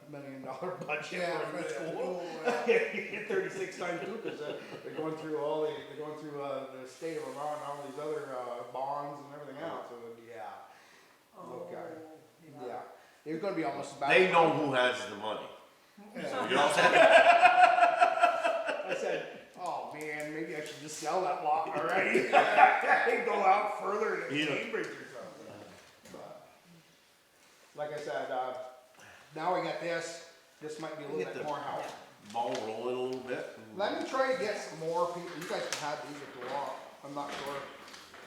S2: million budget
S7: Yeah,
S2: for a new
S7: for
S2: school.
S7: the
S2: 36 times 2, cause they're going through the state of Vermont and all these other, bonds and everything else, so, yeah. Okay.
S4: Oh,
S2: Yeah, it's gonna be almost as bad.
S1: They know who has the money.
S7: Yeah.
S1: You know what I'm saying?
S2: I said, oh man, maybe I should just sell that lot already. And go out further to
S1: Yeah.
S2: Cambridge or something. But, like I said, now I got this might be a little
S1: Get
S2: bit
S1: the-
S2: more help.
S1: Ball rolling a little bit. and-
S2: Let me try to get some more people, you guys can have these if you want, I'm not sure if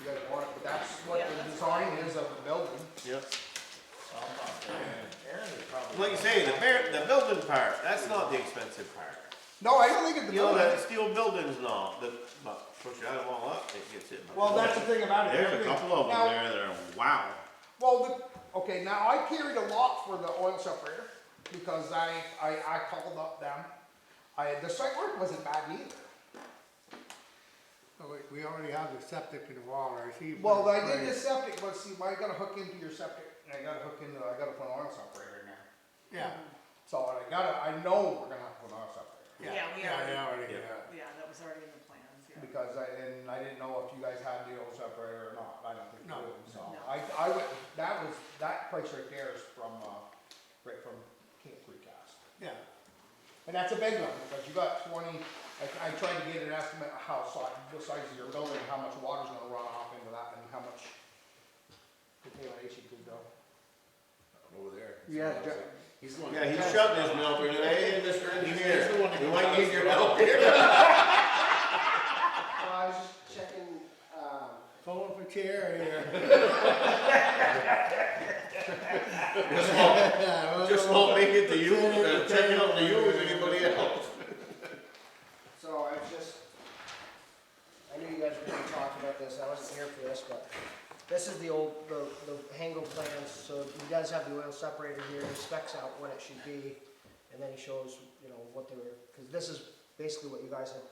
S2: you guys want it, but that's what
S4: Yeah,
S2: the
S4: that's
S2: design
S4: fine.
S2: is of the building.
S1: Yep.
S3: I'm not there. Aaron is probably.
S1: Like you say, the building part, that's not the expensive part.
S2: No, I don't think it's the
S1: You know,
S2: building.
S1: that steel building's not, but push you add them all up, it gets it.
S2: Well, that's the thing about it.
S1: There's a couple of them
S2: Now-
S1: there that are, wow.
S2: Well, okay, now I carried a lot for the oil separator because I called up them. The site work wasn't bad either.
S7: Oh, we already have the septic in the water, I see.
S2: Well, I did the septic, but see, I gotta hook into your septic, and I gotta put an oil separator in there.
S7: Yeah,
S2: So I know we're gonna have to put an oil separator.
S4: Yeah, we
S7: yeah,
S4: already-
S7: they already,
S1: Yeah.
S7: yeah.
S4: Yeah, that was already in the plans, yeah.
S2: Because I didn't know if you guys had the oil separator or not, I don't think you
S7: No.
S2: do, so.
S4: No.
S2: I went, that price right there is from, right from Camp Precast.
S7: Yeah,
S2: And that's a big one, because you got 20, I tried to get an estimate of how the size of your building, how much water's gonna run off into that, and how much contamination could go.
S6: Over there.
S5: Yeah,
S6: He's the one.
S1: Yeah, he's shutting his mouth, and hey, Mr. Engineer, we might need your help here.
S8: I was just checking,
S7: Pulling for chair here.
S1: Just won't make it to you, check it out to you as anybody else.
S8: so I was just, I knew you guys were gonna talk about this, I wasn't here for this, but this is the old, the Hango plans, so you guys have the oil separator here, he specs out what it should be, and then he shows, you know, what they were, cause this is basically what you guys have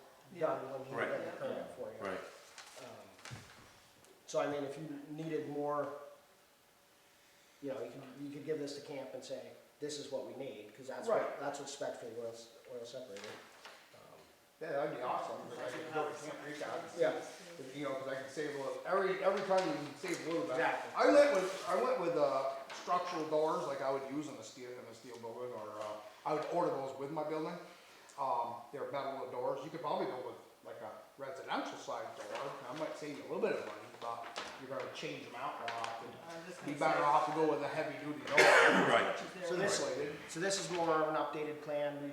S8: done when he
S1: Right.
S8: did the permit for you.
S1: Right.
S8: So I mean, if you needed more, you know, you could give this to camp and say, this is what we need, cause that's
S2: Right.
S8: what's spec for the oil separator.
S2: Yeah, that'd be awesome, because I could go to Camp Creek out,
S8: Yeah.
S2: you know, because I can save a little, every time you can save a little bit.
S8: Exactly.
S2: I went with structural doors like I would use in a steel building, or I would order those with my building. They're metal doors. You could probably go with like a residential side door. I might save you a little bit of money, but you're gonna change them out more often.
S4: I'm just
S2: Be
S4: gonna
S2: better
S4: say,
S2: off to go with a heavy duty door.
S1: Right.
S4: which is
S8: So
S4: their-
S8: this-
S2: Insulated.
S8: So this is more of an updated plan, we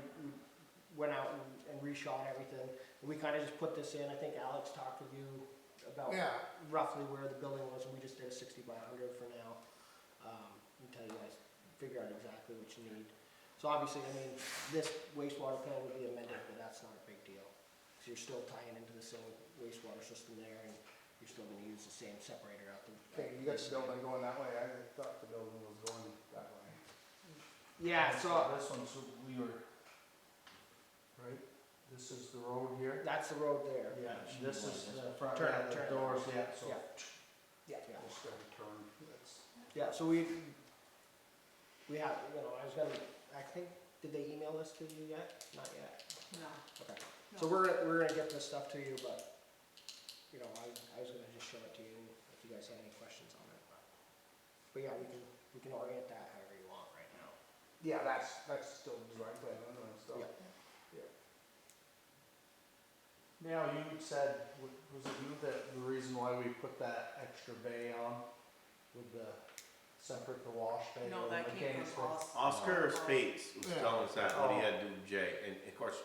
S8: went out and reshot everything. We kinda just put this in, I think Alex talked with you about
S7: Yeah,
S8: roughly where the building was, and we just did a 60 by 100 for now. Until you guys figure out exactly what you need. So obviously, I mean, this wastewater plan would be amended, but that's not a big deal. So you're still tying into the same wastewater system there, and you're still gonna use the same separator out the.
S2: Okay, you got the building going that way. I thought the building was going that way.
S8: Yeah, so
S5: This one's, we were, right, this is the road here?
S8: that's the road there.
S5: Yeah, this is the front,
S8: Turn
S5: yeah,
S8: it,
S5: the
S8: turn it.
S5: doors, yeah, so.
S8: Yeah. Yeah.
S2: Just gotta turn. That's-
S8: Yeah, so we have, you know, I was gonna, I think, did they email this to you yet? Not yet.
S4: No.
S8: Okay. So we're gonna get this stuff to you, but, you know, I was gonna just show it to you if you guys had any questions on it, but yeah, we can orient that however you want right now.
S2: Yeah, that's still design plan and stuff.
S8: Yeah.
S5: Now, you said, was it you that the reason why we put that extra bay on with the separate the wash bay?
S4: No,
S5: or the
S4: that came
S5: mechanics
S4: from
S5: bay?
S4: us.
S1: Oscar Spates was
S7: Yeah.
S1: telling us that, what he
S5: Oh.
S1: had to do with Jay, and of course,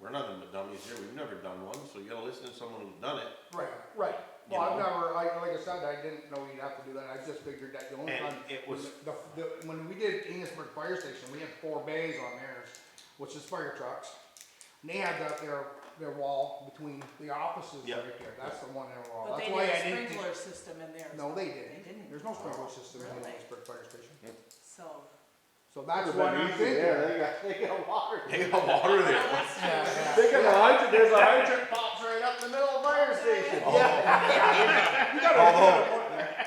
S1: we're nothing but dummies here, we've never done one, so you gotta listen to someone who's done it.
S2: Right, right.
S1: You
S2: Well, I've
S1: know?
S2: never, like I said, I didn't know you'd have to do that. I just figured that the only
S1: And
S2: time.
S1: it was,
S2: When we did Amesburg Fire Station, we had 4 bays on theirs, which is fire trucks. And they had their wall between the offices
S1: Yep.
S2: right there. That's the one in the wall.
S4: But
S2: That's
S4: they
S2: why
S4: did
S2: I
S4: a
S2: didn't.
S4: sprinkler system in there.
S2: No, they
S4: They
S2: didn't.
S4: didn't.
S2: There's no sprinkler system in the
S4: Really?
S2: Amesburg Fire Station.
S4: So.
S2: So that's
S5: Could've
S2: what
S5: been
S2: I'm
S5: easy
S2: thinking.
S5: there, they got water.
S1: they got water there.
S7: yeah,
S5: Think of a hydrant, there's a hydrant pops right up in the middle of the fire station.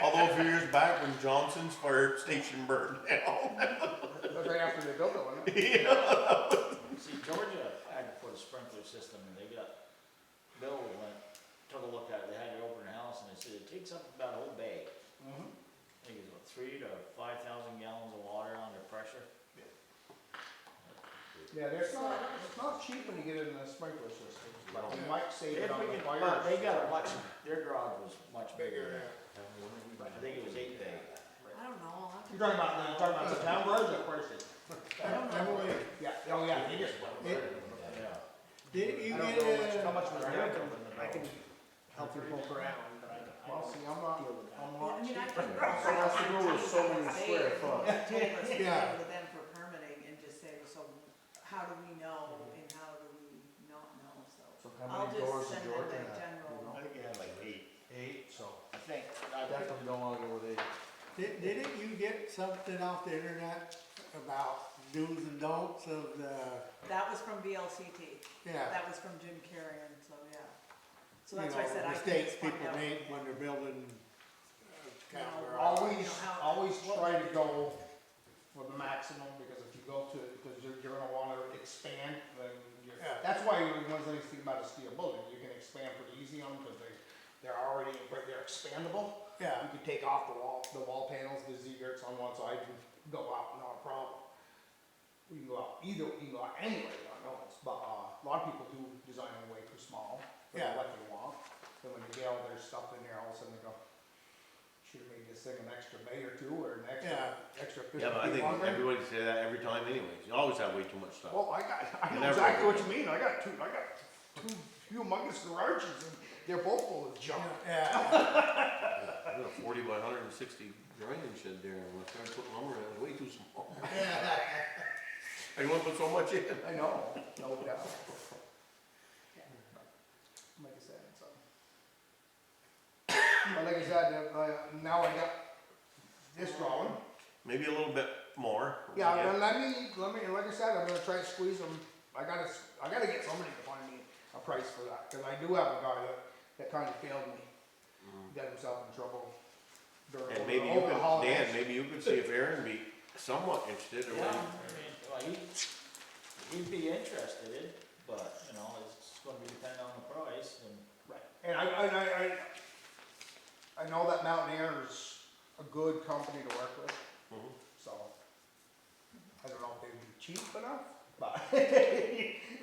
S1: Although a few years back when Johnson's fire station burned down.
S2: That's right after they built it, wasn't it?
S3: See, Georgia had to put a sprinkler system, and they got, Bill went, took a look at it, they had it open house, and they said it takes up about a whole bay.
S2: Mhm.
S3: I think it's what, 3,000 to 5,000 gallons of water under pressure.
S2: Yeah, it's not cheap when you get it in a sprinkler system, but you might save
S3: They
S2: it on the fire.
S3: But they got a much, their garage was much bigger. I think it was 8 bay.
S4: I don't know. I'll have to-
S2: You're talking about the town garage or fire station?
S4: I don't know.
S7: Emily,
S2: Yeah, oh yeah, they just.
S3: Yeah.
S7: didn't you
S2: I don't
S7: get
S2: know how much was
S8: I
S2: there.
S8: can help you poke around, but I
S2: Well,
S8: don't
S2: see, I'm not,
S8: deal with that.
S2: I'm
S4: I
S2: not
S4: mean, I
S2: cheap.
S4: can.
S5: So it has to do with so many square foot.
S7: Yeah.
S4: With them for permitting and just say, so how do we know and how do we not know, so.
S5: So how
S4: I'll
S5: many doors
S4: just
S5: in
S4: send them
S5: Georgia
S4: a
S5: have?
S4: general.
S5: You know?
S3: I think it had like 8.
S5: 8, so
S3: I think.
S5: I definitely don't wanna go with 8.
S7: Didn't you get something off the internet about do's and don'ts of the,
S4: That was from VLCT.
S7: yeah,
S4: That was from Jim Carrion, so yeah. So
S7: you
S4: that's why I
S7: know,
S4: said I can
S7: mistakes
S4: just find
S7: people
S4: out.
S7: make when they're building cattle
S4: No,
S7: garage.
S2: Always try to go for the maximum, because if you go to, because you're gonna wanna expand, then you're.
S7: Yeah.
S2: That's why one of the nice thing about a steel building, you can expand pretty easy on them, because they're already, they're expandable.
S7: Yeah,
S2: You can take off the wall panels, the Z-girts on one side, and go out, not a problem. You can go out you can go out anyway on but, a lot of people do design them way too small, for
S7: Yeah.
S2: what they want. And when you get all their stuff in there, all of a sudden they go, should've made this thing an extra bay or two, or an extra 50
S1: Yeah, but I
S2: feet
S1: think
S2: longer.
S1: everybody say that every time anyways, you always have way too much stuff.
S2: Well, I
S1: You
S2: know
S1: never
S2: exactly
S1: do.
S2: what you mean, I got two humongous garages, and they're both full of junk.
S7: Yeah,
S1: I got a 40 by 160 grinding shed there, and when I started putting lumber in, it was way too small. I didn't want to put so much in.
S2: I know, no doubt. Like I said, so. But like I said, now I got this drawing.
S1: Maybe a little bit more.
S2: Yeah, and let me, like I said, I'm gonna try to squeeze them. I gotta get somebody to find me a price for that, cause I do have a guy that kind of failed me. Got himself in trouble during,
S1: And maybe you
S2: over the
S1: could,
S2: holidays.
S1: Dan, maybe you could see if Aaron be somewhat interested, or
S3: Yeah,
S1: what.
S3: I mean, well, he'd be interested, but, you know, it's gonna be dependent on the price and.
S2: Right, and I know that Mountaineer's a good company to work with,
S1: Mhm.
S2: so. I don't know if they'd be cheap enough, but,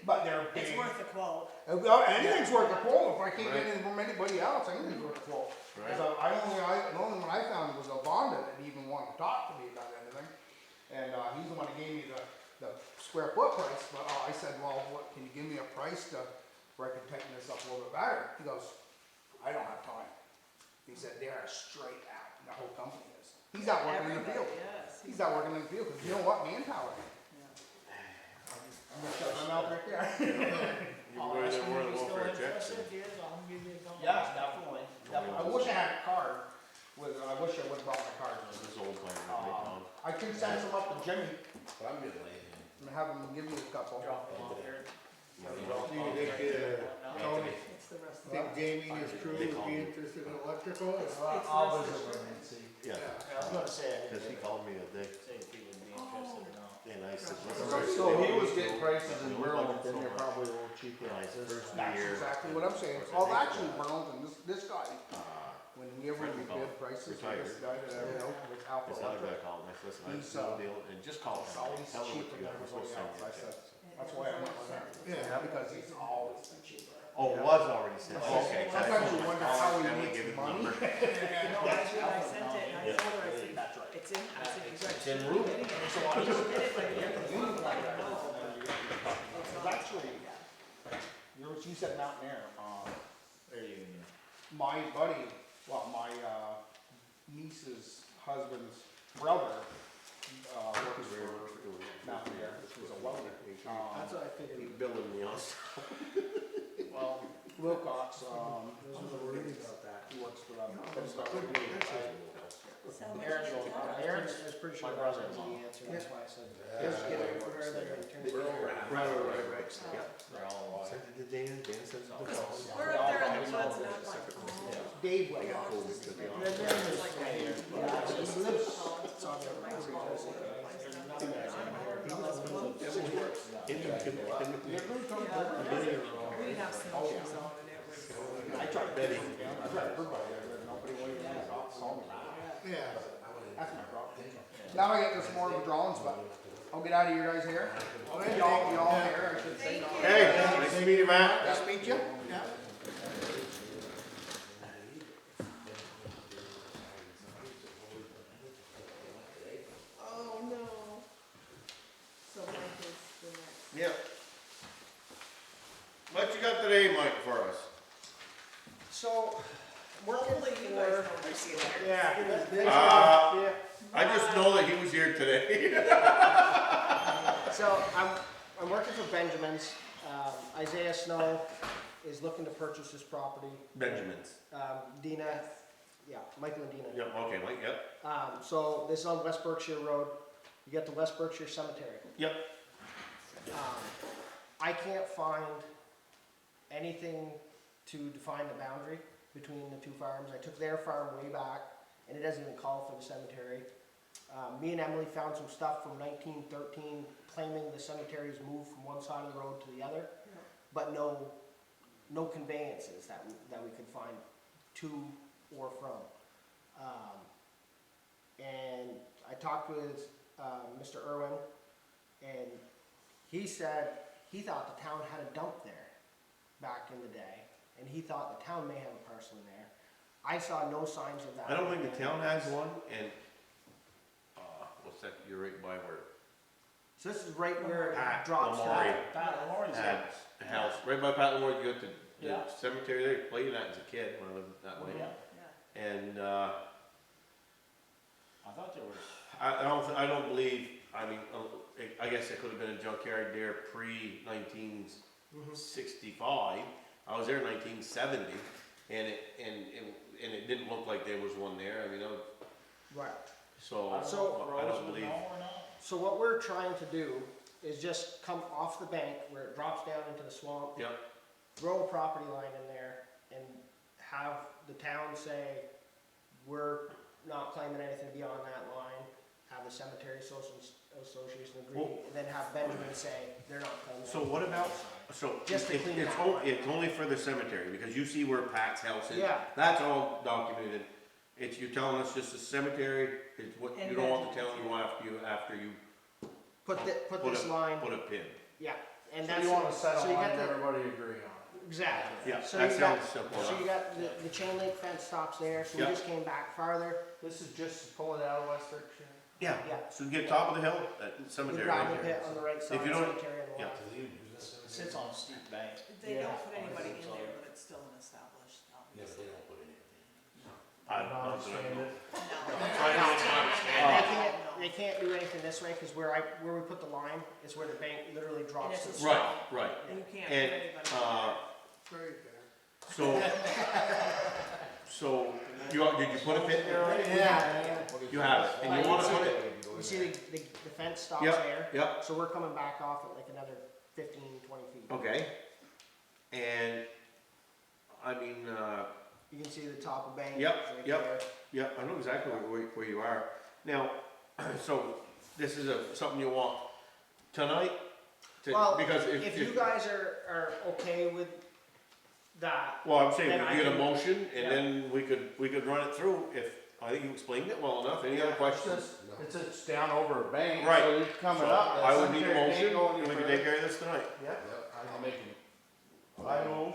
S2: but they're big.
S4: It's worth the quote.
S2: Well, anything's worth a quote, if I can't get
S1: Right.
S2: anything from anybody else, anything's worth a quote.
S1: Right.
S2: So the only one I found was a Vonda that even wanted to talk to me about anything. And, he's the one that gave me the square foot price, but, I said, well, what, can you give me a price where I can tighten this up a little bit better? He goes, I don't have time. He said, they're straight out, the whole company is. He's out working in the field.
S4: Everybody, yes.
S2: He's out working in the field, cause you know what, manpower.
S4: Yeah.
S2: I'm gonna shut my mouth right there.
S1: You
S3: I'll
S1: can go in
S3: ask
S1: there
S3: him
S1: more
S3: if
S1: than
S3: he's
S1: one
S3: still
S1: for a check.
S3: interested. If he is, I'll give you a call.
S2: Yeah, definitely. I wish I had a card with, I wish I would've brought my card.
S1: This is old plan, right, Tom?
S2: I can send some up to Jimmy
S6: But I'm getting lazy.
S2: and have him give me a couple.
S3: Drop him off there.
S7: Do you think, Tony,
S4: It's the rest of
S7: think
S4: it.
S7: Jamie and his crew
S1: They
S7: would
S1: call
S7: be
S1: me.
S7: interested in electrical?
S5: I'll visit with him and see.
S1: Yeah,
S3: I was gonna say,
S1: because he called me a day,
S3: say if he would be interested or not.
S1: and I said,
S5: So he was getting prices in Burlington, they're probably a little cheaper.
S1: Yeah, his first
S2: That's
S1: year.
S2: exactly what I'm saying. Well, actually, Burlington, this guy, when we ever
S1: Friend
S2: we
S1: called,
S2: bid prices for
S1: retired.
S2: this guy that I know, with Alpha
S1: This other guy
S2: Electric,
S1: called me, I said, listen, I
S2: He's,
S1: see the deal, and just call him,
S2: it's always
S1: tell him what
S2: cheaper
S1: you
S2: than
S1: got, we're supposed
S2: everybody
S1: to send
S2: else.
S1: you a
S2: I said,
S1: check.
S2: that's why I went with him.
S7: Yeah.
S2: Because he's always been cheaper.
S1: Oh, it was already sent, okay.
S2: Sometimes you wonder how he
S1: Then we
S2: makes
S1: give
S2: the
S1: him
S2: money.
S1: number.
S4: You know, actually, I sent it, and I
S1: Yeah.
S4: told her, I said,
S2: That's right.
S4: it's in, I said, you guys
S1: It's in
S4: should
S1: room.
S4: be getting it. So I just did it, but you have to do it like that.
S2: It's actually, you said Mountaineer,
S3: There you go.
S2: my buddy, well, my, niece's husband's brother, works for Mountaineer, which was a welder.
S8: That's what I figured.
S1: He building me on stuff.
S2: Well, Wilcox,
S8: He works for them.
S3: Aaron's
S8: I was pretty
S3: my
S8: sure that was
S3: brother-in-law.
S8: the answer, that's why I said, just get it for her, then return it.
S1: Right.
S3: They're all
S1: Sent it to Dan, Dan sent it to us.
S4: We're up there in the woods, and I'm like, oh.
S2: Dave
S1: I got
S2: Wilcox.
S1: told to be
S3: Their
S1: honest.
S3: name is right here.
S2: He lives,
S8: It's on the property, I was thinking,
S3: There's another guy in here.
S4: We have snowshoes on and everything.
S2: I tried Betty, I tried everybody, nobody wanted to call me.
S7: Yeah.
S2: That's my problem. Now I get this more of the drawings, but I'll get out of your guys' hair. Y'all here, I should say.
S1: Hey, nice to meet you, Matt.
S2: Nice to meet you.
S7: Yeah.
S4: Oh, no. So Mike is the next.
S1: Yep. What you got today, Mike, for us?
S8: So, working
S4: Hopefully you guys
S8: for,
S4: don't see it.
S8: yeah.
S1: I just know that he was here today.
S8: So, I'm working for Benjamin's. Isaiah Snow is looking to purchase this property.
S1: Benjamin's.
S8: Dina, yeah, Michael and Dina.
S1: Yep, okay, Mike, yep.
S8: So this is on West Berkshire Road. You get the West Berkshire Cemetery.
S1: Yep.
S8: I can't find anything to define the boundary between the two farms. I took their farm way back, and it doesn't even call for the cemetery. Me and Emily found some stuff from 1913 claiming the cemetery's moved from one side of the road to the other, but no conveyances that we could find to or from. And I talked with Mr. Irwin, and he said he thought the town had a dump there back in the day, and he thought the town may have a parcel in there. I saw no signs of that.
S1: I don't think the town has one, and, what's that, you're right by where,
S8: So this is right where it
S1: Pat
S8: drops
S1: Lamore.
S8: down.
S3: Pat Laurie's
S1: had
S3: house.
S1: a house, right by Pat Lamore, you got the
S3: Yeah.
S1: cemetery there, played in that as a kid when I lived that way.
S3: Yeah,
S4: Yeah.
S1: And,
S3: I thought there was,
S1: I don't believe, I mean, I guess it could have been a junkyard there pre-1965. I was there in 1970, and it didn't look like there was one there, I mean,
S8: Right.
S1: so,
S8: So-
S1: I
S3: Rose
S1: don't
S3: would
S1: believe.
S3: know or not?
S8: So what we're trying to do is just come off the bank where it drops down into the swamp,
S1: Yep,
S8: throw a property line in there, and have the town say, we're not claiming anything beyond that line, have the cemetery association agree,
S1: Well-
S8: and then have Benjamin say, they're not claiming.
S1: so
S8: anything
S1: what
S8: on
S1: about,
S8: that side.
S1: so,
S8: Just to clean that line.
S1: it's only for the cemetery, because you see where Pat's house is.
S8: Yeah.
S1: That's all documented, it's, you're telling us just the cemetery, it's what, you
S4: And
S1: don't want the
S4: then-
S1: town to go after you
S8: Put
S1: Put
S8: this line,
S1: put a pin.
S8: yeah, and
S5: So
S8: that's.
S5: you wanna set
S8: so
S5: a
S8: you
S5: line
S8: got
S5: and
S8: the-
S5: everybody agree on
S8: Exactly.
S1: Yeah,
S8: So
S1: that
S8: you got-
S1: sounds simple
S8: So you
S1: enough.
S8: got the chain link fence stops there, so we
S1: Yeah.
S8: just came back farther,
S5: it. This is just to pull it out of West Berkshire.
S1: Yeah,
S8: yeah.
S1: so you get top of the hill, that
S8: The
S1: cemetery
S8: gravel
S1: right
S8: pit
S1: there.
S8: on the right side,
S1: you don't-
S8: cemetery on the
S1: yeah.
S8: left.
S3: Sits on a steep bank.
S4: They
S8: Yeah.
S4: don't put anybody in there, but it's still an established, obviously.
S1: I
S5: Not
S1: don't
S5: understand
S1: know.
S5: it.
S8: They can't do anything this way, cause where we put the line is where the bank literally drops
S4: it's
S8: to
S4: a
S8: the
S4: swamp.
S1: Right, right.
S4: And you can't put
S1: And,
S4: anybody in there.
S7: Right there.
S1: So did you put a pin there already?
S8: Yeah.
S1: You have it, and you wanna put it?
S8: You see the fence stops
S1: Yep,
S8: there,
S1: yep,
S8: so we're coming back off at like another 15-20 feet.
S1: okay. And, I mean,
S8: You can see the top of bank.
S1: Yep,
S8: right
S1: yep.
S8: there.
S1: yeah, I know exactly where you are. Now, so this is something you want tonight?
S8: Well,
S1: Because
S8: If you guys are okay with that,
S1: well, I'm saying
S8: then
S1: we
S8: I
S1: get a
S8: can-
S1: motion,
S8: yeah.
S1: and then we could run it through if, I think you explained it well enough. Any other
S5: It's
S1: questions?
S5: just, it's down over a bank,
S1: Right.
S5: so you're coming
S1: So
S5: up. the
S1: I would need a
S5: cemetery
S1: motion,
S5: can't go any
S1: and we can
S5: further.
S1: take care of this tonight.
S5: Yep, I move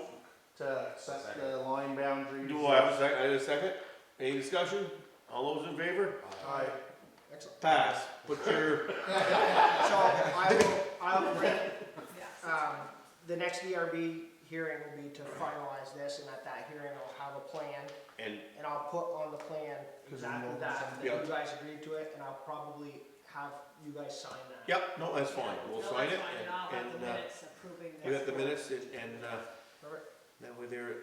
S5: to set the line boundaries.
S1: Do I have a second? I have a second? Any discussion? All those in favor?
S5: Aye.
S8: excellent.
S1: Pass. Put your,
S8: So I will bring,
S4: Yeah.
S8: the next DRB hearing will be to finalize this, and at that hearing, I'll have a plan,
S1: and,
S8: and I'll put on the plan exactly that you
S1: Yeah.
S8: guys agreed to it, and I'll probably have you guys sign that.
S1: yep, no, that's fine. We'll
S4: No,
S1: sign
S4: that's
S1: it,
S4: fine, and I'll have the
S1: and,
S4: minutes approving this.
S1: we got the minutes, and,
S8: Perfect.
S1: that way there,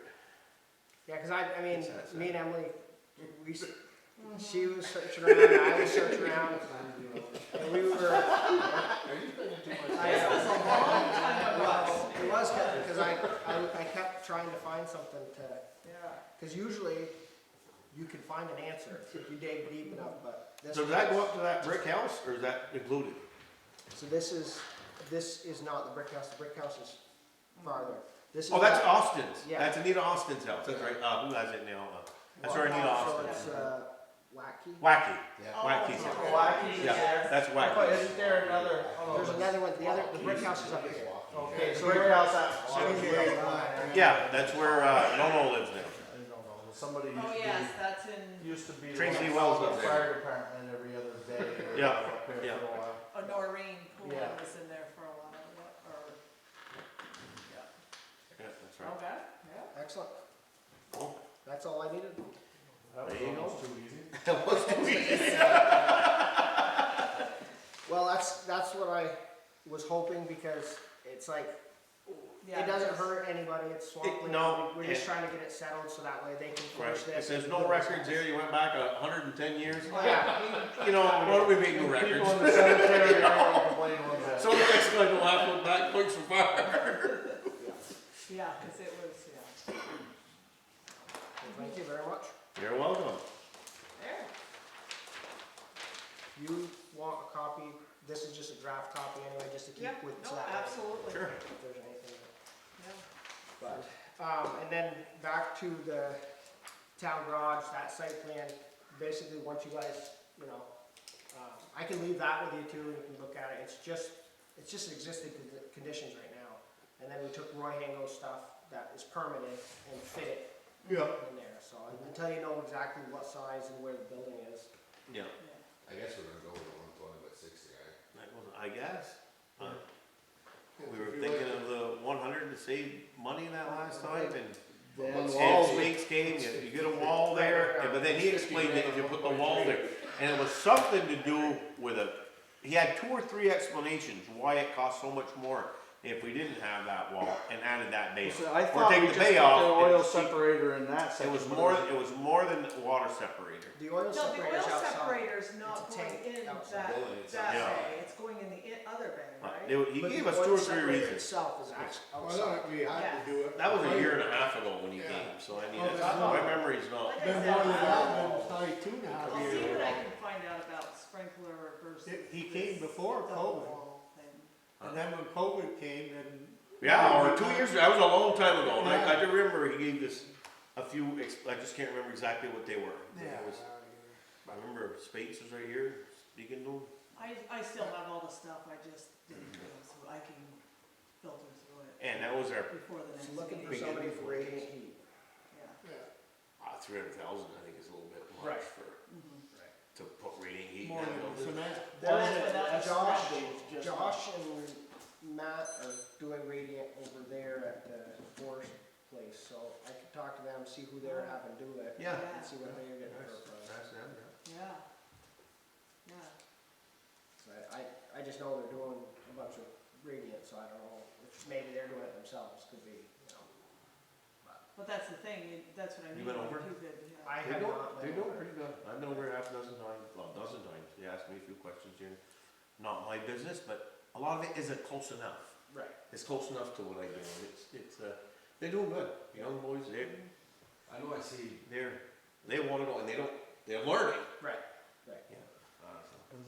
S8: Yeah, cause I mean,
S1: It's that
S8: me and
S1: side.
S8: Emily, she was searching around, I was searching around, and we were.
S5: Are you spending too much
S8: I,
S4: This was a long time ago.
S8: it was, cause I kept trying to find something to,
S4: Yeah.
S8: cause usually you can find an answer if you dig deep enough, but this.
S1: so does that go up to that brick house, or is that included?
S8: So this is not the brick house, the brick house is farther. This is.
S1: Oh, that's
S8: not-
S1: Austin's.
S8: Yeah.
S1: That's Anita Austin's house. That's right. Who has it now? That's
S8: well,
S1: where Anita
S8: so
S1: Austin's.
S8: it's, Wacky.
S1: Wacky.
S4: Oh,
S1: Wacky's.
S4: okay.
S5: Oh, Wacky's
S1: Yeah,
S5: there.
S1: that's
S5: But
S1: Wacky.
S5: isn't there another?
S8: There's another one, the brick house is up here.
S5: Okay, so where else at?
S1: Yeah, that's where, Nono lives now.
S5: I don't know, somebody
S4: Oh, yes, that's in,
S5: used to be.
S1: Tracy
S5: like
S1: Wells
S5: the
S1: up there.
S5: Fire department every other day.
S1: Yeah,
S5: Up there
S1: yeah.
S5: for a while.
S4: Noreen Poole
S5: Yeah.
S4: was in there for a while, or,
S1: Yeah, that's right.
S4: okay, yeah.
S8: Excellent.
S1: Cool.
S8: That's all I needed.
S5: That was
S1: There you go.
S5: almost too easy.
S1: That was too easy.
S8: Well, that's what I was hoping, because it's like,
S4: Yeah,
S8: it doesn't
S4: because-
S8: hurt anybody, it's swampland.
S1: no,
S8: We're just
S1: and-
S8: trying to get it settled so that way they can
S1: Right.
S8: finish
S1: If
S8: this.
S1: there's
S8: and
S1: no
S8: do this.
S1: records here, you went back 110 years.
S8: Yeah.
S1: You know, why don't we make new
S5: People
S1: records?
S5: in the cemetery are gonna complain one bit.
S1: So the next guy will have to look back, points for fire.
S4: Yeah, cause it was, yeah.
S8: Well, thank you very much.
S1: You're welcome.
S4: There.
S8: You want a copy, this is just a draft copy anyway, just to keep
S4: Yeah,
S8: with,
S4: no,
S8: so that way,
S4: absolutely.
S1: Sure.
S8: if there's anything.
S4: Yeah.
S8: But, and then back to the town garage, that site plan, basically, once you guys, you know, I can leave that with you too, and you can look at it, it's just existing conditions right now. and then we took Roy Hango's stuff that is permanent and fit it
S2: Yeah.
S8: in there, so until you know exactly what size and where the building is.
S1: Yeah,
S4: Yeah.
S6: I guess we're gonna go with the 120 by 60, right?
S1: that was, I guess.
S7: Yeah,
S1: We were
S7: if you
S1: thinking
S7: like-
S1: of the 100 to save money that last time, and
S5: Then
S1: and
S5: walls,
S1: stakes came, you get a wall there, but then he explained that if you put the wall there, and it was something to do with he had 2 or 3 explanations why it cost so much more if we didn't have that wall and added that bay.
S5: so I
S1: Or
S5: thought
S1: take
S5: we
S1: the
S5: just
S1: bay
S5: put
S1: off,
S5: the oil
S1: it's-
S5: separator in that
S1: It
S5: section.
S1: was
S5: but
S1: more than the water separator.
S8: The oil
S4: No, the
S8: separator's
S4: oil
S8: outside.
S4: separator's not
S8: It's a
S4: going
S8: tank
S4: in
S8: outside.
S4: that,
S6: Building itself.
S4: that
S1: Yeah.
S4: bay, it's going in the other bay, right?
S1: He
S8: But
S1: gave
S8: the
S1: us
S8: oil
S1: 2 or 3
S8: separator
S1: reasons.
S8: itself is actually
S7: Well, I
S8: outside.
S7: thought we had to do it.
S1: That was a year and a half ago when he
S7: Yeah.
S1: came, so I mean,
S7: Oh,
S1: it's,
S7: that's
S1: my
S7: right.
S1: memory's not.
S4: Like I
S7: Been
S4: said,
S7: more than
S4: I
S7: that,
S4: don't know.
S7: been probably 2.5
S4: I'll see
S7: years.
S4: what I can find out about sprinkler versus.
S7: He came before
S4: double
S7: COVID.
S4: wall thing.
S7: And then when COVID came, then.
S1: Yeah, or 2 years, that was a long time ago, and I do remember he gave us a few, I just can't remember exactly what they were.
S7: Yeah.
S1: It was, I remember Spates was right here, speaking to him.
S4: I still have all the stuff, I just didn't go through, I can filter through it
S1: And that was our,
S4: before the next
S8: Just looking for
S4: meeting.
S8: somebody for radiant heat.
S4: Yeah.
S7: Yeah.
S1: 300,000, I think is a little bit
S8: Right.
S1: much for,
S4: Mhm.
S1: to put radiant heat in
S7: More
S1: that
S7: than
S1: building.
S7: cement.
S4: That's-
S8: Josh,
S4: that's-
S8: Josh and Matt are doing radiant over there at the forest place, so I could talk to them, see who they're having do it.
S1: Yeah.
S8: And see what they're getting for a price.
S1: That's them, yeah.
S4: Yeah. Yeah.
S8: So I just know they're doing a bunch of radiant, so I don't know, if maybe they're doing it themselves, could be, you know.
S4: But that's the thing, that's what I mean.
S1: You been over?
S4: like you did, yeah.
S8: I
S1: They're
S8: have
S1: doing,
S8: not.
S1: they're
S8: been
S1: doing
S8: over.
S1: pretty good. I've been over half a dozen times, well, a dozen times. They asked me a few questions here. Not my business, but a lot of it isn't close enough.
S8: Right.
S1: It's close enough to what I do. They're doing good. Young boys,
S6: I know I see,
S1: they want to go, and they're learning.
S8: Right.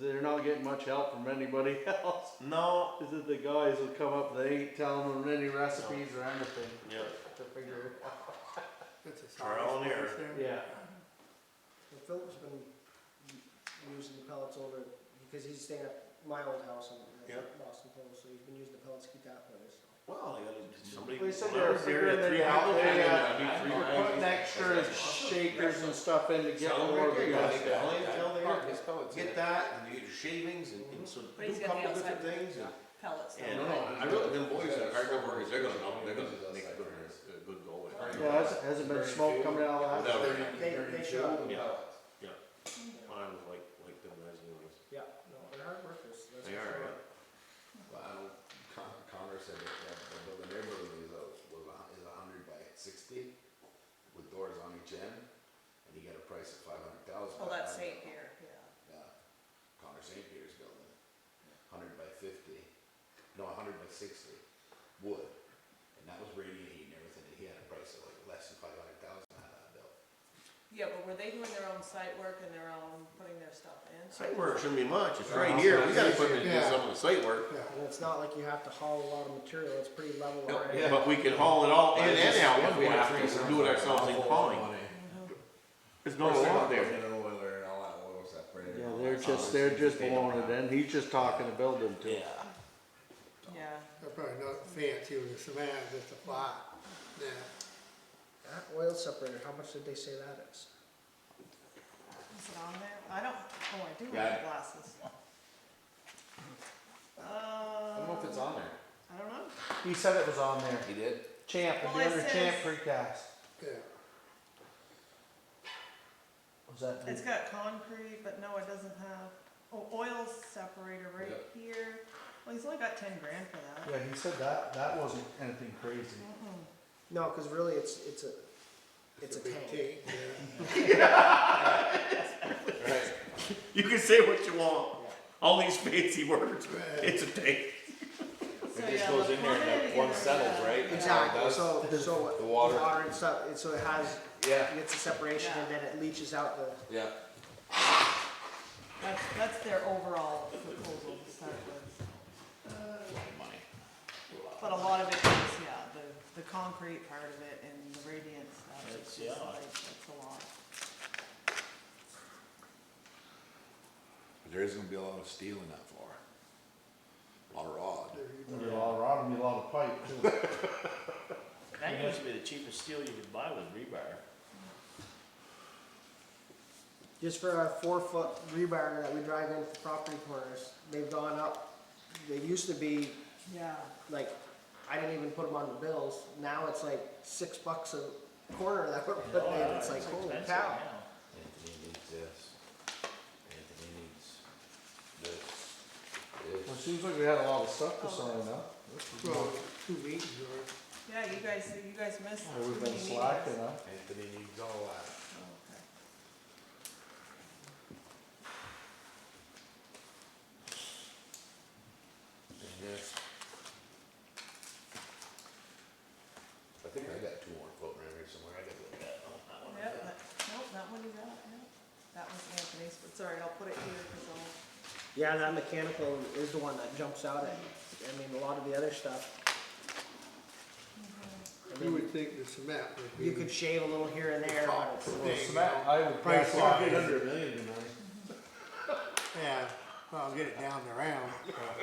S5: They're not getting much help from anybody else.
S1: No.
S5: Is it the guys who come up, they ain't telling them any recipes or anything
S1: Yeah.
S5: to figure it out.
S7: It's a
S1: Trial and error.
S7: size place
S5: Yeah.
S8: Well, Philip's been using the pellets over, because he's staying at my old house in
S1: Yep.
S8: Boston Post, so he's been using the pellets to keep that place.
S1: Well, they got somebody.
S5: They said
S1: when
S5: they
S1: I
S5: were
S1: was there,
S5: figuring
S1: three
S5: they out,
S1: people,
S5: they,
S1: and then I do three
S5: We're
S1: bags.
S5: putting extra shakers and stuff in to get
S1: Sell them
S5: more
S1: right
S5: of the
S1: there. You gotta
S5: dust
S1: get the
S5: out.
S1: clientele there,
S6: his pellets.
S1: get that, and you get your shavings, and so
S4: But
S1: do
S4: he's
S1: a
S4: got the
S1: couple
S4: outside
S1: different things. And,
S4: pellets.
S1: and I really, them boys that are hard workers, they're gonna make a good go with it.
S5: Yeah, hasn't been smoke coming out of that.
S1: Without-
S8: They should.
S1: Yeah. I was like them guys, you know,
S8: Yeah, no, they're hard workers, that's
S1: they
S8: for
S1: are,
S8: sure.
S1: yeah.
S6: Well, I know Connor said that the building they're building is 100 by 60 with doors on each end, and he got a price of 500,000.
S4: Oh, that's St. Pierre, yeah.
S6: Yeah, Connor St. Pierre's building, 100 by 50, no, 100 by 60 wood, and that was radiant heat and everything, and he had a price of like less than 500,000 out of that bill.
S4: Yeah, but were they doing their own site work and their own, putting their stuff in?
S1: Site work shouldn't be much, it's right here, we got equipment to do
S7: Yeah.
S1: some of the site work.
S7: Yeah.
S8: And it's not like you have to haul a lot of material, it's pretty level
S1: No,
S8: already.
S6: Yeah.
S1: But we can haul it all in and out if we have to,
S6: Sounds
S1: do it
S6: like
S1: ourselves in
S6: awful
S1: Pine.
S6: money.
S1: There's not a lot there.
S6: Looking at oiler and all that oil separator.
S5: Yeah, they're just blowing it in. He's just talking to build them too.
S4: Yeah.
S7: They're probably not fancy with the cement, just a flat. Yeah.
S8: That oil separator, how much did they say that is?
S4: Is it on there? I don't, oh, I do
S6: Yeah.
S4: have glasses.
S6: I don't know if it's on there.
S4: I don't know.
S5: He said it was on there.
S6: He did?
S5: Champ, it'd be
S4: Well, it
S5: under Champ
S4: says-
S5: precast.
S7: Yeah.
S5: Was that?
S4: It's got concrete, but no, it doesn't have, oh, oil separator right
S6: Yep.
S4: here. Well, he's only got 10 grand for that.
S5: Yeah, he said that wasn't anything crazy.
S4: Mm-mm.
S8: No, cause really it's a
S7: big
S8: tank.
S7: yeah.
S6: Right.
S1: You can say what you want, all these fancy words,
S7: Right.
S1: it's a tank.
S4: So,
S6: It just
S4: yeah,
S6: goes
S4: the
S6: in there and that
S4: plumbing
S6: one
S4: and,
S6: settles, right?
S8: Exactly,
S6: Does.
S8: so
S6: The water.
S8: and stuff, so it has,
S6: Yeah,
S8: it gets a separation and then it leaches out the,
S6: yeah.
S4: That's their overall proposal to start with.
S6: Money.
S4: But a lot of it is, yeah, the concrete part of it and the radiant stuff.
S3: It's-
S4: It's
S3: yeah.
S4: like, it's a lot.
S6: There is gonna be a lot of steel in that floor. A lot of rod.
S5: You get a lot around them, a lot of pipe too.
S3: That used to be the cheapest steel you could buy was rebar.
S8: Just for a 4-foot rebar that we drag into the property corners, they've gone up. They used to be
S4: Yeah.
S8: like, I didn't even put them on the bills. Now it's like $6 a corner that we're putting in. It's like, holy
S3: expensive
S8: cow.
S3: now.
S6: Anthony needs this. Anthony needs this.
S5: Well,
S6: This.
S5: it seems like we had a lot of stuff to sign up.
S7: Well, 2 meetings worth.
S4: Yeah, you guys missed.
S5: Well, we've
S4: too
S5: been
S4: many
S5: slacking,
S4: meetings.
S5: huh?
S6: Anthony needs all that.
S4: Oh, okay.
S6: And this. I think I got 2 more floating around here somewhere. I gotta look at. Oh, that one I
S4: Yep,
S6: got.
S4: nope, that one you got, yeah. That was Anthony's, but sorry, I'll put it here because I'll.
S8: Yeah, that mechanical is the one that jumps out at me. I mean, a lot of the other stuff. I
S7: You
S8: mean,
S7: would think the cement would be.
S8: you could shave a little here and there, but it's,
S5: Well, cement, I would
S7: Price
S5: guess
S7: wise.
S5: $800 million tonight.
S7: Yeah, well, get it down and around.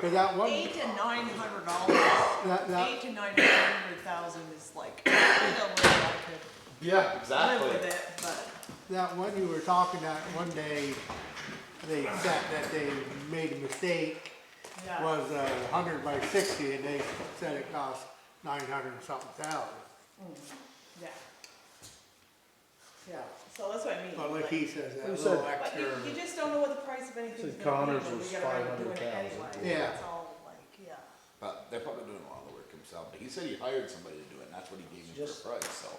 S7: Cause that one,
S4: $800 to $900.
S7: that,
S4: $800 to $900,000 is like, I don't know if I could
S5: Yeah,
S4: live with it, but.
S7: that one you were talking about one day, they said that they made a mistake,
S4: Yeah.
S7: was 100 by 60, and they said it cost 900 and something thousand.
S4: Yeah. Yeah, so that's what I mean.
S7: But like he says, that
S5: Who
S7: little
S5: said-
S4: But
S7: extra.
S4: you just don't know what the price of anything's
S5: Said
S4: gonna be,
S5: Connors
S4: when
S5: was
S4: you gotta have it doing it
S5: 500,000.
S4: anyway.
S7: Yeah.
S4: That's all like, yeah.
S6: But they're probably doing a lot of the work himself, but he said he hired somebody to do it, and that's what he gave me for a
S8: Just-
S6: price, so.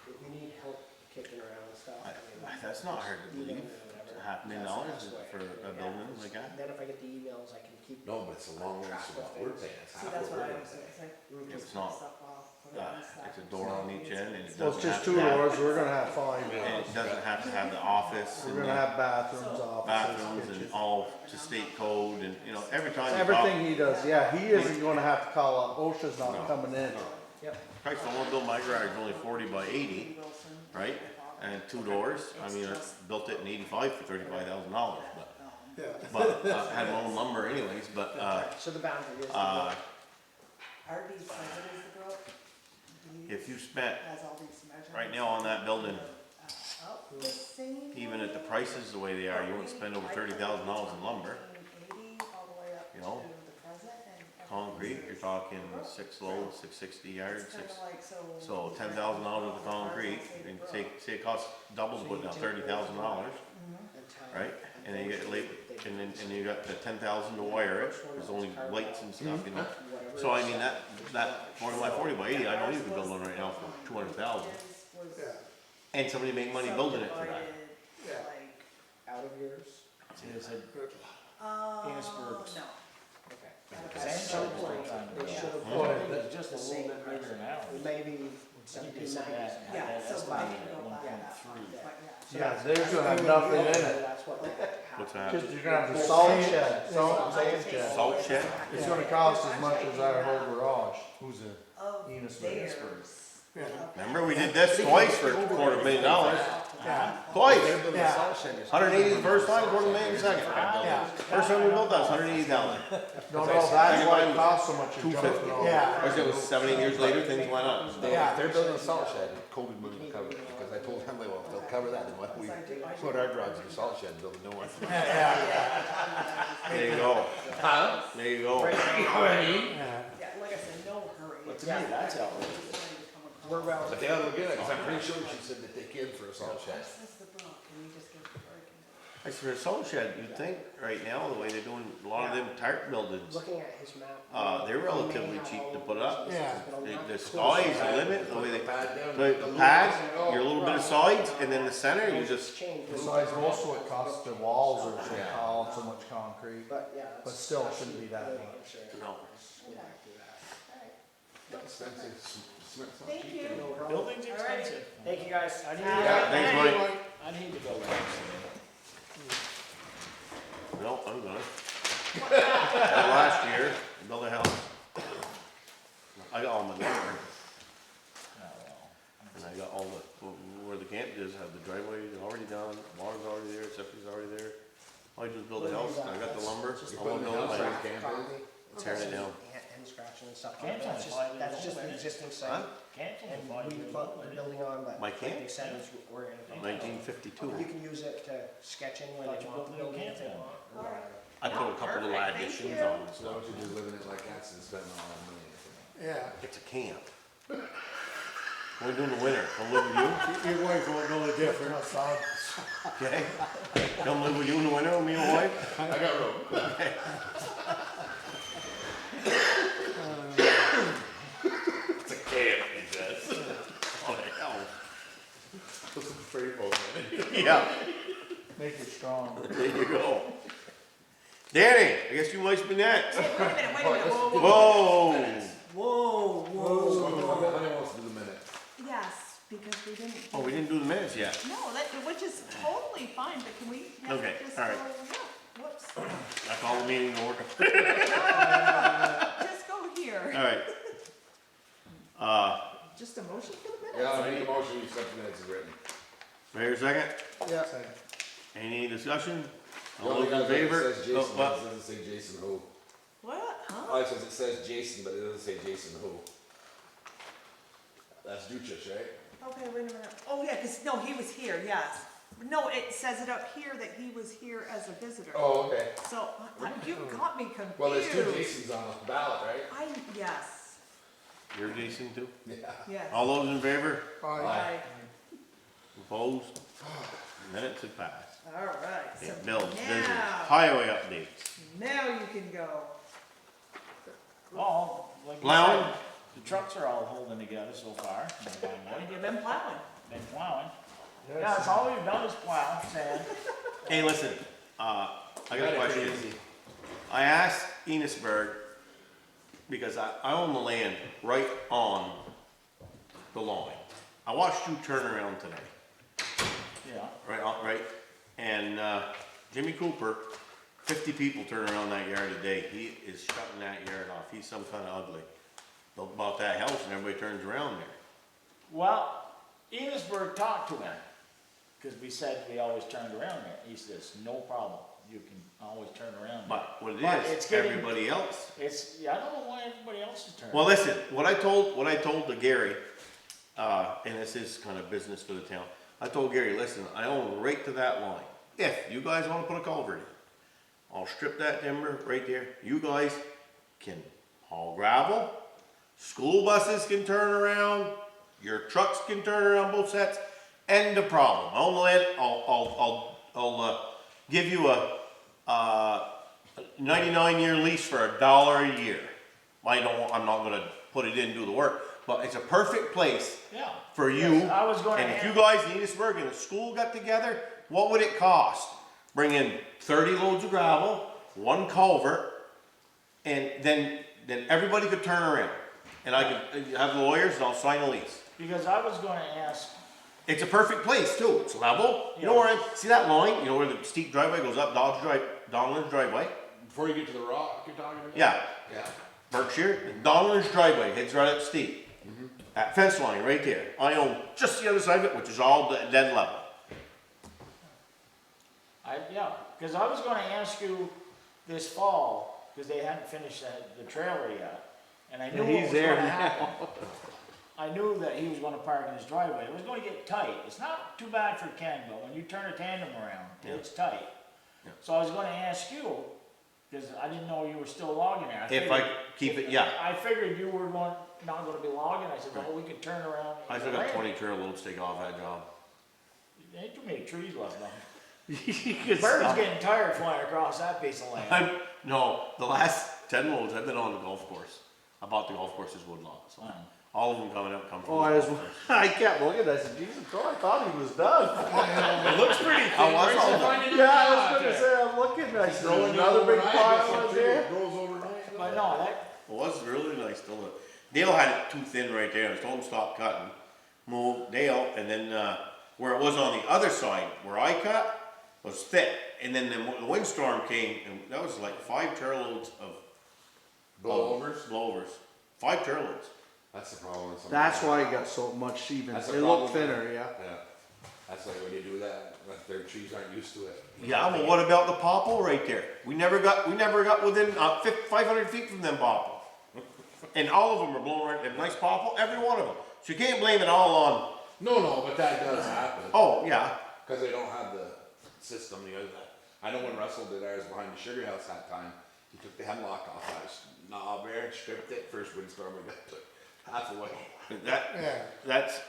S8: if you need help kicking around and stuff. I mean,
S1: That's not hard to
S8: email
S1: believe.
S8: me or whatever.
S1: $500,000
S8: That's the
S1: for
S8: way.
S1: a building like that.
S8: Then if I get the emails, I can keep.
S6: No, but it's a long way from what we're paying, it's
S4: See,
S6: half
S4: that's
S6: what
S4: what I
S6: we're
S4: was
S6: paying.
S4: saying,
S1: It's
S4: just
S1: not,
S4: stuff off, put it on stuff.
S1: it's a door on each end and it
S5: well, it's
S1: doesn't
S5: just
S1: have
S5: 2
S1: to have,
S5: doors, we're gonna have 5
S1: and
S5: doors.
S1: it doesn't have to have the office
S5: We're
S1: and
S5: gonna
S1: the
S5: have bathrooms, offices,
S1: bathrooms and
S5: kitchens.
S1: all to state code and, you know, every time you talk.
S5: Everything he does, yeah, he isn't gonna have to call up, OSHA's
S1: No,
S5: not coming in.
S1: no.
S8: Yep.
S1: Christ, I wanna build my garage only 40 by 80,
S4: Wilson.
S1: right? And 2 doors, I mean, I built it in 85 for $35,000,
S7: Yeah.
S1: but had my own lumber anyways, but,
S8: So the boundary is. the
S1: uh,
S8: book.
S4: Are these, like, what is the book?
S1: if you spent,
S4: Has all these measurements.
S1: right now on that building,
S4: Up the same
S1: even at the prices the way they are, you wouldn't spend over $30,000 in lumber.
S4: 1980 all the way up
S1: You know,
S4: to the present, and
S1: Concrete, you're talking 6 loads, 660 yards,
S4: It's kinda
S1: 6,
S4: like,
S1: so $10,000 worth of concrete, and say it costs double to put down $30,000, right? And then you get late, and then, and you got the 10,000 to wire it, there's only lights and stuff, you know? So I mean, that 40 by 80, I know you can build one right now for 200,000,
S7: Yeah.
S1: and somebody make money building it for that.
S7: Yeah.
S4: Like,
S8: Out of yours.
S3: See, it's a
S4: no.
S3: Inisberg's.
S8: Okay.
S3: Because
S8: At
S3: I
S8: some
S3: showed
S8: point,
S3: this one time
S8: they
S3: ago.
S8: should have
S5: Oh,
S8: put
S3: It's just a
S8: the
S3: little
S8: same
S3: bit bigger than
S8: price.
S3: ours.
S8: Maybe
S3: I think they said
S8: 1790s.
S3: that,
S4: Yeah,
S3: had that
S4: so
S3: estimated
S4: we
S3: at
S4: go
S3: one
S4: by
S3: point
S4: that,
S3: three.
S4: but yeah.
S5: Yeah, theirs gonna have nothing in it.
S8: That's what they have.
S1: What's that?
S5: Cause you're gonna have the salt shed, salt shed.
S1: Salt shed?
S5: It's gonna cost as much as our whole garage. Who's it?
S4: Of
S5: Enos
S4: theirs.
S7: Yeah.
S1: Remember, we did this twice for $250,000,
S7: Yeah.
S1: twice!
S7: Yeah.
S1: 180 the first time, $250,000 the second.
S7: Yeah.
S1: First time we built that was 180,000.
S5: No, that's why it costs so much. You're jumping
S1: 250.
S5: all-
S7: Yeah.
S1: Or it was 7, 8 years later, things went up.
S7: Yeah.
S6: If they're building a salt shed, COVID money will cover it, because I told him, well, if they'll cover that, then why don't we put our garage in a salt shed and build a new one?
S1: There you go.
S6: Huh?
S1: There you go.
S7: Yeah.
S4: Yeah, like I said, no hurry.
S3: But to me, that's outrageous.
S8: We're well.
S6: But they ought to look at it, because I'm pretty sure she said that they can for a salt shed.
S4: This is the book, can you just get the break?
S1: I said, for a salt shed, you'd think right now, the way they're doing a lot of them tarp buildings,
S8: Looking at his map.
S1: they're relatively cheap to put up.
S7: Yeah.
S1: The sky's the limit, the way they,
S6: Pad down,
S1: the pad, your little bit of sides, and then the center, you just,
S8: Change.
S5: Besides, most of what costs the walls are so tall, so much concrete.
S8: But yeah.
S5: But still, it shouldn't be that
S8: really
S5: much.
S8: interesting.
S1: No.
S8: Go back to that.
S6: Expensive, cement's not
S4: Thank
S6: cheap
S4: you.
S6: anymore.
S3: Building's
S4: All right.
S3: expensive.
S8: Thank you, guys.
S3: I need,
S1: yeah, thanks, Mike.
S3: I need to build a house.
S1: No, I'm gonna. Last year, build a house. I got all my lumber,
S3: Oh, well.
S1: and I got all the, where the camp is, have the driveway already done, water's already there, septic's already there. I just built a house, and I got the lumber, I won't know,
S6: House,
S1: I'm
S6: right, camp is?
S1: tearing it down.
S8: construction and stuff on it.
S3: Camp's
S8: That's
S3: only 5 years
S8: that's just
S3: old,
S8: the
S3: ain't it?
S8: existing
S1: Huh?
S8: site.
S3: Camp's only
S8: And
S3: 5
S8: we
S3: years
S8: put
S3: old,
S8: the
S3: ain't it?
S8: building on, but
S1: My
S8: like
S1: camp?
S8: they said, it's, we're gonna.
S1: 1952.
S8: You can use it to sketch in where
S3: Thought
S8: they
S3: you
S8: want the
S3: built a new
S8: building if they
S3: camp
S8: want.
S4: All right.
S1: I put a couple little
S4: Perfect, thank
S1: additions
S4: you.
S1: on and
S6: So why
S1: stuff.
S6: don't you just live in it like that and spend all that money?
S7: Yeah,
S1: It's a camp. What do we do in the winter? Come live with you?
S7: your wife won't know the difference.
S1: Okay? Come live with you in the winter with me and my wife?
S6: I got room.
S1: It's a camp, he says. Oh, the hell.
S6: Put some free folk in it.
S1: Yeah,
S5: Make it strong.
S1: there you go. Danny, I guess you might be next.
S4: Wait a minute, whoa, whoa, whoa.
S1: Whoa!
S4: Whoa,
S6: Somebody wants to do the minutes.
S4: Yes, because we didn't.
S1: Oh, we didn't do the minutes yet.
S4: No, that, which is totally fine, but can we have
S1: Okay,
S4: it just
S1: all
S4: go,
S1: right.
S4: yeah, whoops.
S1: I call the meeting to order.
S4: Just go here.
S1: All right.
S4: Just a motion for the minutes?
S6: Yeah, I make a motion, you accept the minutes as written.
S1: Mayor, second?
S8: Yeah.
S1: Any discussion?
S6: The
S1: All
S6: only
S1: those in
S6: guy that
S1: favor?
S6: says Jason,
S1: Oh,
S6: it
S1: what?
S6: doesn't say Jason who.
S4: What, huh?
S6: Oh, it says Jason, but it doesn't say Jason who. That's Duchess, right?
S4: Okay, wait a minute. Oh, yeah, cause, no, he was here, yes. No, it says it up here that he was here as a visitor.
S6: Oh, okay.
S4: So, you got me confused.
S6: Well, there's 2 Jasons on the ballot, right?
S4: Yes,
S1: You're Jason too?
S6: Yeah.
S4: yes.
S1: All those in favor?
S7: Aye.
S4: Aye.
S1: Opposed? Minutes have passed.
S4: All right, so
S1: Yeah, bills, business,
S4: now,
S1: highway updates.
S4: now you can go.
S3: Well, like you
S1: Plowing?
S3: said, the trucks are all holding together so far.
S4: And you've been plowing.
S3: Been plowing. Yeah, that's all we've done is plow, sand.
S1: Hey, listen, I got a question. I asked Enosburg, because I own the land right on the line. I watched you turn around today,
S3: Yeah.
S1: right? And, Jimmy Cooper, 50 people turn around that yard a day. He is shutting that yard off. He's some kind of ugly. About that house and everybody turns around there.
S3: Well, Enosburg talked to him, because we said we always turned around there. He says, no problem, you can always turn around there.
S1: But what
S3: But
S1: it
S3: it's
S1: is,
S3: getting-
S1: everybody else.
S3: It's, yeah, I don't know why everybody else is turning.
S1: Well, listen, what I told to Gary, and this is kind of business for the town. I told Gary, listen, I own right to that line. If you guys wanna put a culvert in, I'll strip that timber right there. You guys can haul gravel, school buses can turn around, your trucks can turn around both sets. End of problem. I own the land, I'll give you a 99-year lease for $1 a year. I'm not gonna put it in and do the work, but it's a perfect place
S3: Yeah.
S1: for you.
S3: Yes, I was gonna
S1: And if you
S3: ask-
S1: guys in Enosburg and the school got together, what would it cost? Bring in 30 loads of gravel, 1 culvert, and then everybody could turn around. And I could have lawyers and I'll sign a lease.
S3: Because I was gonna ask,
S1: It's a perfect place too. It's level. You know where see that line? You know where the steep driveway goes up Donald's driveway?
S6: Before you get to the rock you're talking about?
S1: Yeah.
S6: Yeah.
S1: Berkshire, Donald's driveway heads right up steep. That fence line right there. I own just the other side of it, which is all dead level.
S3: because I was gonna ask you this fall, because they hadn't finished the trailer yet, and I knew what was gonna happen. I knew that he was gonna park in his driveway, it was gonna get tight, it's not too bad for Ken, but when you turn a tandem around, it's tight.
S1: Yeah.
S3: So I was gonna ask you, because I didn't know you were still logging there.
S1: If I keep it, yeah.
S3: I figured you were not gonna be logging, I said, well, we could turn around.
S1: I still got 20 trail loads to take off that job.
S3: There ain't too many trees left on.
S1: Birds
S3: Bird's getting tired flying across that piece of land.
S1: No, the last 10 loads I've been on the golf course. I bought the golf course's wood lot, so all of them coming up come from
S5: Oh,
S1: the golf course.
S5: I kept looking, I said, Jesus Christ, I thought he was done.
S3: It looks pretty
S1: I was all done.
S5: Yeah, I was gonna say, I'm looking, I said, there's another big pile in there.
S6: Grows overnight.
S3: But no, that,
S1: It was really nice. Still, Dale had it too thin right there. I told him stop cutting, move Dale, and then where it was on the other side, where I cut, was thick. And then the windstorm came, and that was like 5 trail loads of
S6: Blowovers?
S1: Blowovers. 5 trail loads.
S6: That's the problem with some.
S5: That's why he got so much even,
S6: That's
S5: it
S6: the
S5: looked
S6: problem.
S5: thinner, yeah.
S6: Yeah. That's like when you do that, like their trees aren't used to it.
S1: Yeah, well, what about the popple right there? We never got within 500 feet from them popple. and all of them are blown right, they're nice popple, every one of them. So you can't blame it all on,
S6: No, but that does happen.
S1: oh, yeah,
S6: Cause they don't have the system, I know when Russell did ours behind the sugar house that time, he took the hemlock off that knob there and stripped it, first windstorm we got to half away.
S1: that,
S7: Yeah.
S1: that's,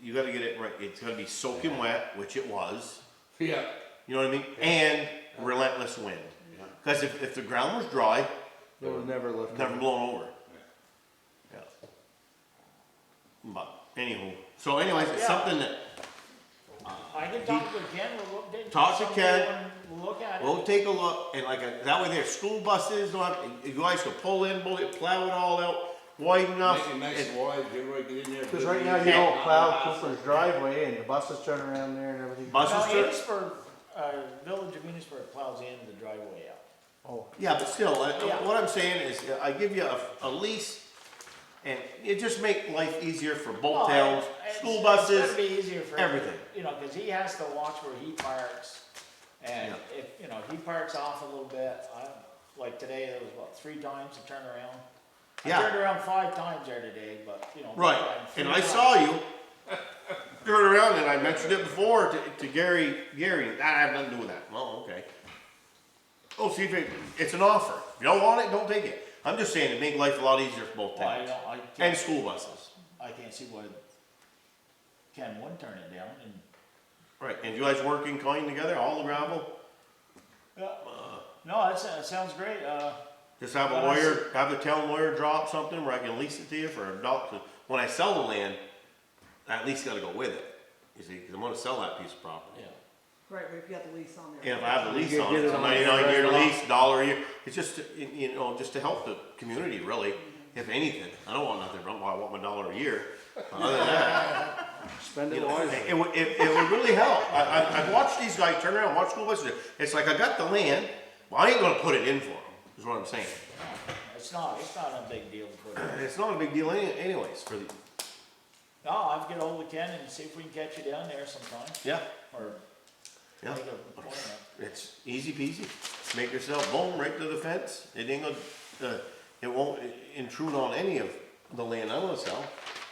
S1: you gotta get it right, it's gotta be soaking wet, which it was,
S6: Yeah.
S1: you know what I mean? And relentless wind.
S6: Yeah.
S1: Cause if the ground was dry,
S5: It would never
S1: it's
S5: lift.
S1: never blown over. Yeah. But, anywho, so anyways, it's
S3: Yeah.
S1: something that,
S3: I can talk to Ken, we'll look.
S1: Talk to Ken.
S3: We'll look at it.
S1: we'll take a look, and that way their school buses, don't have, you guys can pull in, plow it all out, wide enough.
S6: Make it nice and wide, everybody get in there.
S5: Cause right now you don't plow Cooper's driveway and the buses turn around there and everything.
S1: Buses
S3: Now,
S1: turn,
S3: Enosburg, Village of Enosburg plows in the driveway out.
S5: Oh,
S1: yeah, but still,
S3: Yeah.
S1: what I'm saying is, I give you a lease, and it just make life easier for both towns, school
S3: It's
S1: buses.
S3: gonna be easier for
S1: everything.
S3: You know, cause he has to watch where he parks, and if, he parks off a little bit, like today, there was what, 3 times to turn around?
S1: Yeah.
S3: I turned around 5 times there today, but,
S1: Right, and I saw you turn around, and I mentioned it before to Gary, I have nothing to do with that. Oh, okay. Oh, see if it's an offer. If you don't want it, don't take it. I'm just saying it make life a lot easier for both
S3: Well,
S1: towns.
S3: I
S1: And
S3: can't,
S1: school buses.
S3: I can't see why Ken wouldn't turn it down, and,
S1: Right, and you guys working kind together, all the gravel?
S3: no, that sounds great,
S1: Just have a
S3: Well, that's
S1: lawyer, have the town lawyer draw up something where I can lease it to you for a dollar. When I sell the land, I at least gotta go with it. You see, cause I'm gonna sell that piece of property.
S3: yeah.
S4: Right, but if you got the lease on there.
S1: And if I have the lease
S5: You
S1: on
S5: get
S1: it,
S5: it
S1: it's a
S5: on
S1: 99-year
S5: the
S1: lease, $1 a year. It's just, just to help the community, really, if anything. I don't want nothing, I want my $1 a year. Other than that,
S5: spend
S1: you
S5: it
S1: know,
S5: wisely.
S1: it would really help. I've watched these guys turn around, watch school buses. It's like, I got the land, well, I ain't gonna put it in for them, is what I'm saying.
S3: It's not a big deal to put it.
S1: It's not a big deal anyways, for the,
S3: No, I'll get ahold of Ken and see if we can catch you down there sometime,
S1: yeah,
S3: or
S1: yeah.
S3: make an appointment.
S1: It's easy peasy. Make yourself boom right to the fence. It ain't gonna, it won't intrude on any of the land I'm gonna sell.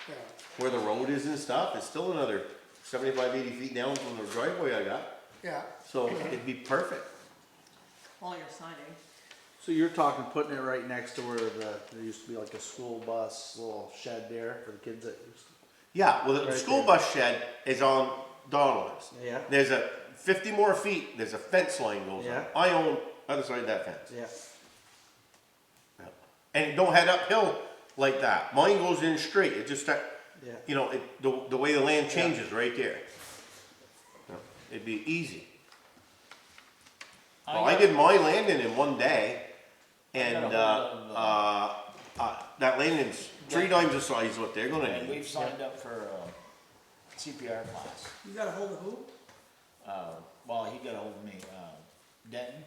S7: Yeah.
S1: Where the road is and stuff, it's still another 75, 80 feet down from the driveway I got.
S7: Yeah.
S1: So it'd be perfect.
S4: While you're signing.
S5: So you're talking putting it right next to where there used to be like a school bus, little shed there for the kids that used to.
S1: Yeah, well, the
S5: Right
S1: school
S5: there.
S1: bus shed is on Donovan's.
S5: Yeah.
S1: There's a 50 more feet, there's a fence line goes
S5: Yeah.
S1: on. I own other side of that fence.
S5: Yeah.
S1: And it don't head uphill like that. Mine goes in straight. It just,
S5: Yeah.
S1: the way the land changes right there. It'd be easy. Well, I did my landing in one day, and that landing's 3 times the size of what they're gonna
S3: And
S1: need.
S3: we've signed up for CPR class.
S4: You got a hold of who?
S3: Well, he got ahold of me, Denton,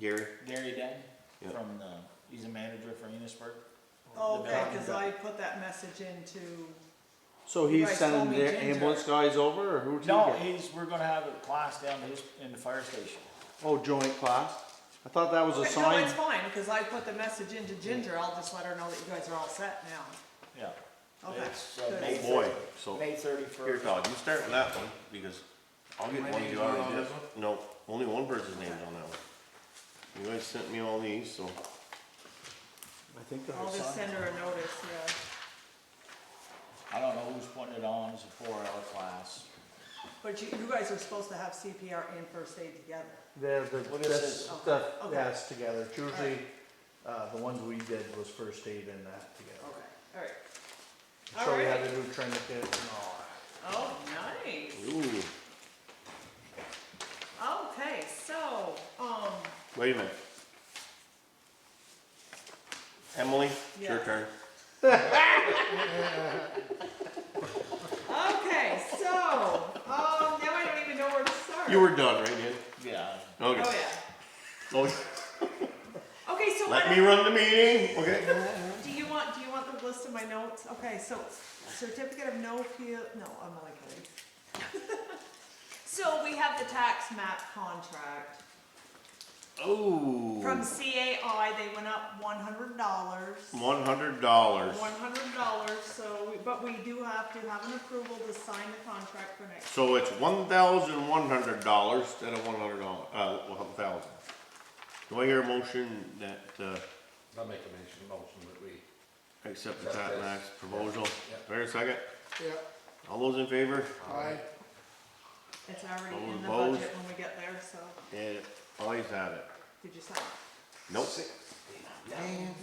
S1: Gary?
S3: Gary Denton,
S1: Yeah.
S3: from he's a manager for Enosburg.
S4: Oh,
S3: The
S4: okay,
S3: building.
S4: cause I put that message into,
S5: So
S4: You
S5: he's
S4: guys told
S5: sending
S4: me
S5: the
S4: Ginger.
S5: ambulance guys over, or who's he
S3: No,
S5: get?
S3: we're gonna have a class down in the fire station.
S5: Oh, joint class? I thought that was a
S4: okay, no,
S5: sign.
S4: it's fine, cause I put the message into Ginger, I'll just let her know that you guys are all set now.
S3: Yeah.
S4: Okay,
S3: It's,
S4: good.
S3: May
S1: Oh boy,
S3: 30
S1: so,
S3: May
S1: here
S3: 31st.
S1: Todd, you start with that one, because I'll get
S6: My
S1: one
S6: name's
S1: you
S6: not
S1: already
S6: on
S1: did.
S6: this one?
S1: No, only one person's name's on that one. You guys sent me all these, so.
S5: I think that
S4: I'll
S5: was
S4: just
S5: signed.
S4: send her a notice, yeah.
S3: I don't know who's putting it on, it's a 4-hour class.
S4: But you guys are supposed to have CPR and first aid together.
S5: What
S3: is
S5: this
S3: this?
S5: stuff,
S4: Okay.
S5: yeah, it's together. It's usually, the ones we did was first aid and that together.
S4: Okay, alright.
S5: So we had
S4: Alright.
S5: to do tourniquet and all that.
S4: Oh, nice.
S1: Ooh,
S4: Okay, so,
S1: wait a minute. Emily, it's your
S4: Yeah.
S1: turn.
S4: okay, so, now I don't even know where to start.
S1: You were done, right, Ian?
S3: Yeah.
S1: Okay.
S4: Oh, yeah.
S1: Oh,
S4: Okay, so
S1: let
S4: what,
S1: me run the meeting, okay?
S4: do you want the list of my notes? Okay, so certificate of no appeal, no, I'm only kidding. So we have the tax map contract.
S1: Oh.
S4: From CAI, they went up $100.
S1: $100.
S4: $100, so, but we do have to have an approval to sign the contract for next.
S1: So it's $1,100 instead of $100, 1,000. Do I hear a motion that,
S6: I'll make a motion that we,
S1: accept the
S6: Accept
S1: Pat
S6: this.
S1: Max proposal?
S6: Yeah.
S1: Wait a second.
S2: Yeah,
S1: All those in favor?
S2: aye.
S4: It's already
S1: All
S4: in the
S1: opposed?
S4: budget when we get there, so,
S1: And ayes have it.
S4: did you sign?
S1: Nope.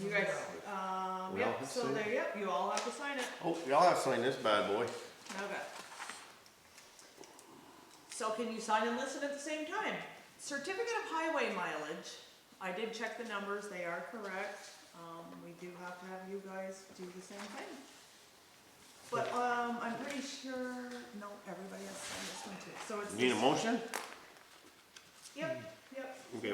S4: You guys,
S1: We all
S4: yep,
S1: have to
S4: so
S1: sign
S4: there, yep, you all have to sign it.
S1: Oh, y'all have to sign this bad boy.
S4: Okay. So can you sign and listen at the same time? Certificate of highway mileage, I did check the numbers, they are correct. We do have to have you guys do the same thing. But, I'm pretty sure, no, everybody has signed this one too, so it's.
S1: Need a
S4: this-
S1: motion?
S4: Yep, yep.
S1: Okay,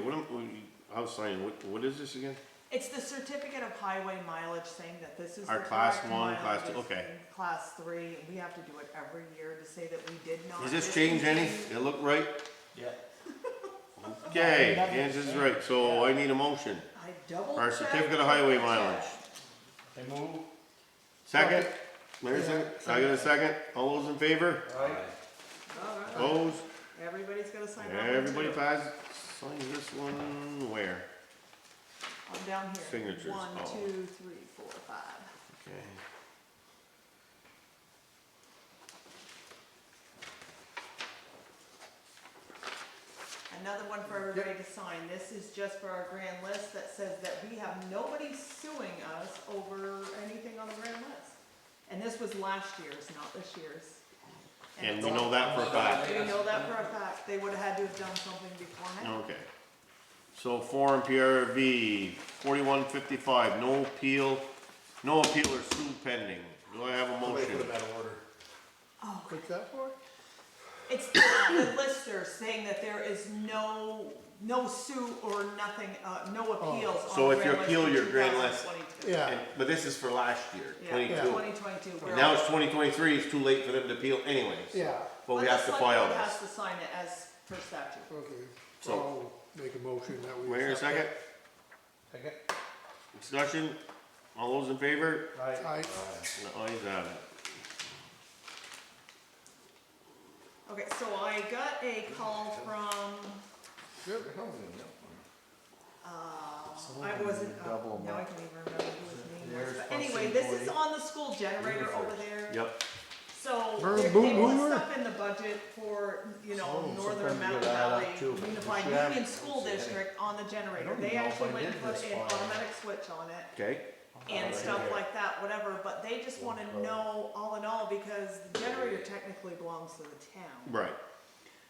S1: I was signing, what is this again?
S4: It's the certificate of highway mileage saying that this is the
S1: Our
S4: correct
S1: class one, class two,
S4: mileage,
S1: okay.
S4: and class 3, and we have to do it every year to say that we did not.
S1: Does this change any?
S4: discontinue.
S1: It look right?
S3: Yeah.
S1: Okay, Kansas is right, so I need a motion.
S4: I double
S1: Our
S4: checked,
S1: certificate of highway
S4: double
S1: mileage.
S4: checked.
S3: They move.
S1: Second? Larry, second? I got a second? All those in favor?
S4: All right.
S1: Opposed?
S4: Everybody's gotta sign that one
S1: Everybody
S4: too.
S1: passes, sign this one where?
S4: I'm down here.
S1: Signatures,
S4: 1,
S1: oh.
S4: 2, 3, 4, 5.
S1: Okay.
S4: Another one for everybody to sign. This is just for our grand list that says that we have nobody suing us over anything on the grand list. And this was last year's, not this year's.
S1: And
S4: it's
S1: we
S4: all-
S1: know that for a fact.
S4: We know that for a fact. They would have had to have done something beforehand.
S1: Okay. So foreign PRV, 4155, no appeal or sue pending. Do I have a
S6: somebody put
S1: motion?
S6: them out of order.
S4: Oh,
S7: What's that for?
S4: it's the lister saying that there is no suit or nothing, no appeals on
S1: So if you
S4: grand list
S1: appeal
S4: for
S1: your grand list-
S4: 2022.
S7: Yeah.
S1: But this is for last year,
S4: Yeah,
S1: 22.
S4: 2022. We're
S1: Now
S4: all-
S1: it's 2023, it's too late for them to appeal anyways.
S7: Yeah,
S1: But we
S4: the
S1: have to
S4: select
S1: file
S4: board
S1: this.
S4: has to sign it as per statute.
S7: okay.
S1: So-
S7: I'll make a motion that we.
S1: Wait a
S7: accept
S1: second,
S3: Second.
S1: discussion, all those in favor?
S7: it. Aye.
S1: The ayes have it.
S4: Okay, so I got a call from, I wasn't,
S5: Double
S4: now I
S5: them
S4: can't even remember who his name was.
S5: There's
S4: But
S5: plus
S4: anyway, this is
S5: employee.
S4: on the school generator over there.
S1: Yep,
S4: So
S7: Burn
S4: they
S7: boom
S4: put
S7: boomer?
S4: stuff in the budget for,
S5: So
S4: Northern
S5: sometimes
S4: Mountain
S5: you gotta add up
S4: Valley
S5: too, but
S4: Unified
S5: you have-
S4: Union School District on the generator.
S5: don't
S4: They
S5: even know if
S4: actually
S5: I
S4: went and
S5: did
S4: put
S5: this
S4: an
S5: file.
S4: automatic switch on it
S1: okay,
S4: and stuff like that, whatever, but they just wanna know all in all because the generator technically belongs to the town.
S1: right.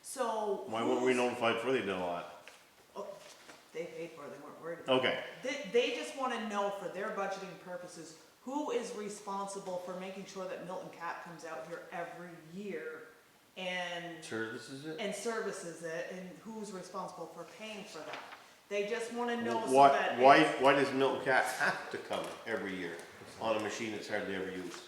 S4: So.
S1: Why weren't we
S4: who's-
S1: notified for the bill lot?
S4: Oh, they paid for it, they weren't worried about it.
S1: Okay,
S4: They just wanna know for their budgeting purposes, who is responsible for making sure that Milton Cat comes out here every year and,
S1: sure this is it?
S4: and services it, and who's responsible for paying for that? They just wanna know so
S1: What,
S4: that.
S1: why does Milton Cat have to come every year on a machine that's hardly ever used?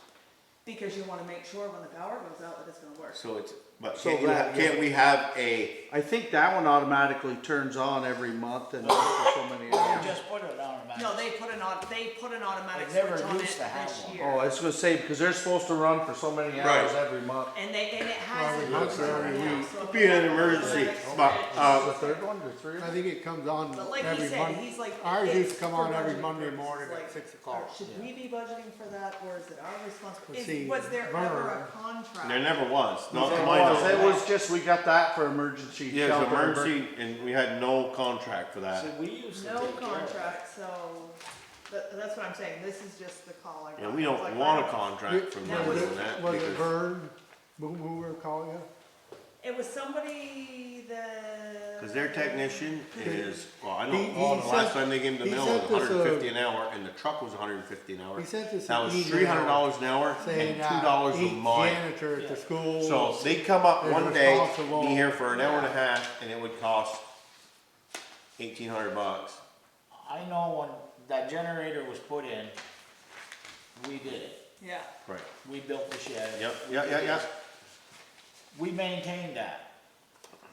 S4: Because you wanna make sure when the power goes out that it's gonna work.
S1: So it's, but
S5: So
S1: can't you,
S5: that-
S1: can't we have a,
S5: I think that one automatically turns on every month and after so many hours.
S3: Just put it on a
S4: No, they put an automatic
S3: They never
S4: switch on it
S3: used to have
S4: this
S3: one.
S4: year.
S5: Oh, I was gonna say, because they're supposed to run for so many hours
S1: Right.
S5: every month.
S4: And it hasn't.
S7: Probably once every
S4: right now,
S7: week.
S4: so if
S1: Be an
S4: they have
S1: emergency,
S4: automatic
S1: but,
S4: switch-
S5: The third one, the third?
S7: I think it comes on
S4: But like he
S7: every
S4: said,
S7: Monday.
S4: he's like.
S7: Ours
S4: it's
S7: used to come
S4: for
S7: on every
S4: budgeting
S7: Monday
S4: purposes,
S7: morning
S4: like,
S7: at 6 o'clock.
S4: Should we be budgeting for that, or is it our responsibility?
S7: See,
S4: Was there ever
S7: Vern-
S4: a contract?
S1: there never was, not to
S5: It
S1: my
S5: was, it
S1: knowledge.
S5: was just, we got that for emergency.
S1: Yeah, it's
S5: shelter.
S1: emergency, and we had no contract for that.
S3: See, we used to
S4: No
S3: take care of it.
S4: contract, so, that's what I'm saying, this is just the call I got.
S1: And we
S4: It's
S1: don't
S4: like,
S1: want a
S4: wow.
S1: contract from
S4: That
S1: them
S4: was-
S1: on that,
S7: Was it
S1: because
S7: Vern, who were calling you?
S4: It was somebody that.
S1: cause their technician is, well, I know,
S7: He
S1: the last
S7: sent-
S1: time they gave him the
S7: he
S1: bill
S7: sent
S1: was
S7: us
S1: $150 an hour, and the truck was $150 an hour.
S7: He sent us
S1: That
S7: an
S1: was
S7: email
S1: $300 an hour
S7: saying
S1: and
S7: that
S1: $2 a
S7: each
S1: mile.
S7: janitor at the school.
S1: So they come up
S7: is
S1: one day,
S7: responsible.
S1: be here for an hour and a half, and it would cost $1,800.
S3: I know when that generator was put in, we did it.
S4: Yeah,
S3: We built the shed.
S1: Yep,
S3: We
S1: yeah,
S3: did
S1: yeah,
S3: it.
S1: yeah.
S3: We maintained that.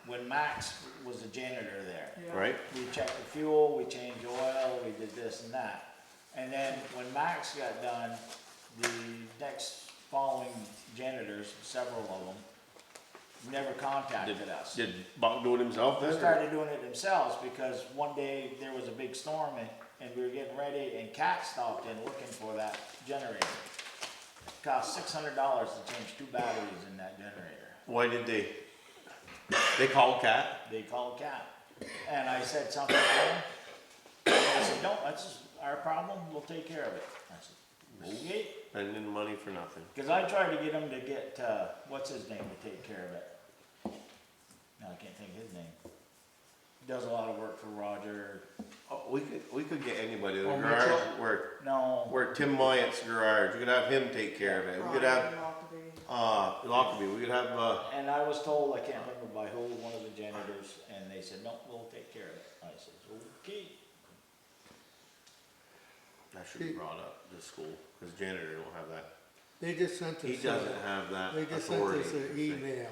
S3: when Max was the janitor there.
S4: Yeah.
S1: Right?
S3: We checked the fuel, we changed oil, we did this and that. And then when Max got done, the next following janitors, several of them, never contacted us.
S1: Did Buck do it himself
S3: They
S1: then? or-
S3: started doing it themselves because one day there was a big storm and we were getting ready and Cat stopped in looking for that generator. It cost $600 to change 2 batteries in that generator.
S1: Why did they called Cat?
S3: They called Cat. And I said something to them. And they said, no, that's our problem, we'll take care of it. I said, okay.
S1: Spending money for nothing.
S3: Because I tried to get him to get, what's his name, to take care of it. No, I can't think of his name. Does a lot of work for Roger.
S1: Oh, we could get anybody, the
S5: Oh,
S1: garage,
S5: Mitchell?
S3: No,
S1: where Tim Myatt's garage, we could have him take care of it. We could have, Lockerbie, we could have,
S3: and I was told, I can't remember by who, one of the janitors, and they said, no, we'll take care of it. I said, okay.
S1: that should be brought up to school, cause janitor don't have that.
S7: They just sent us.
S1: He doesn't have that
S7: They just sent
S1: authority.
S7: us an email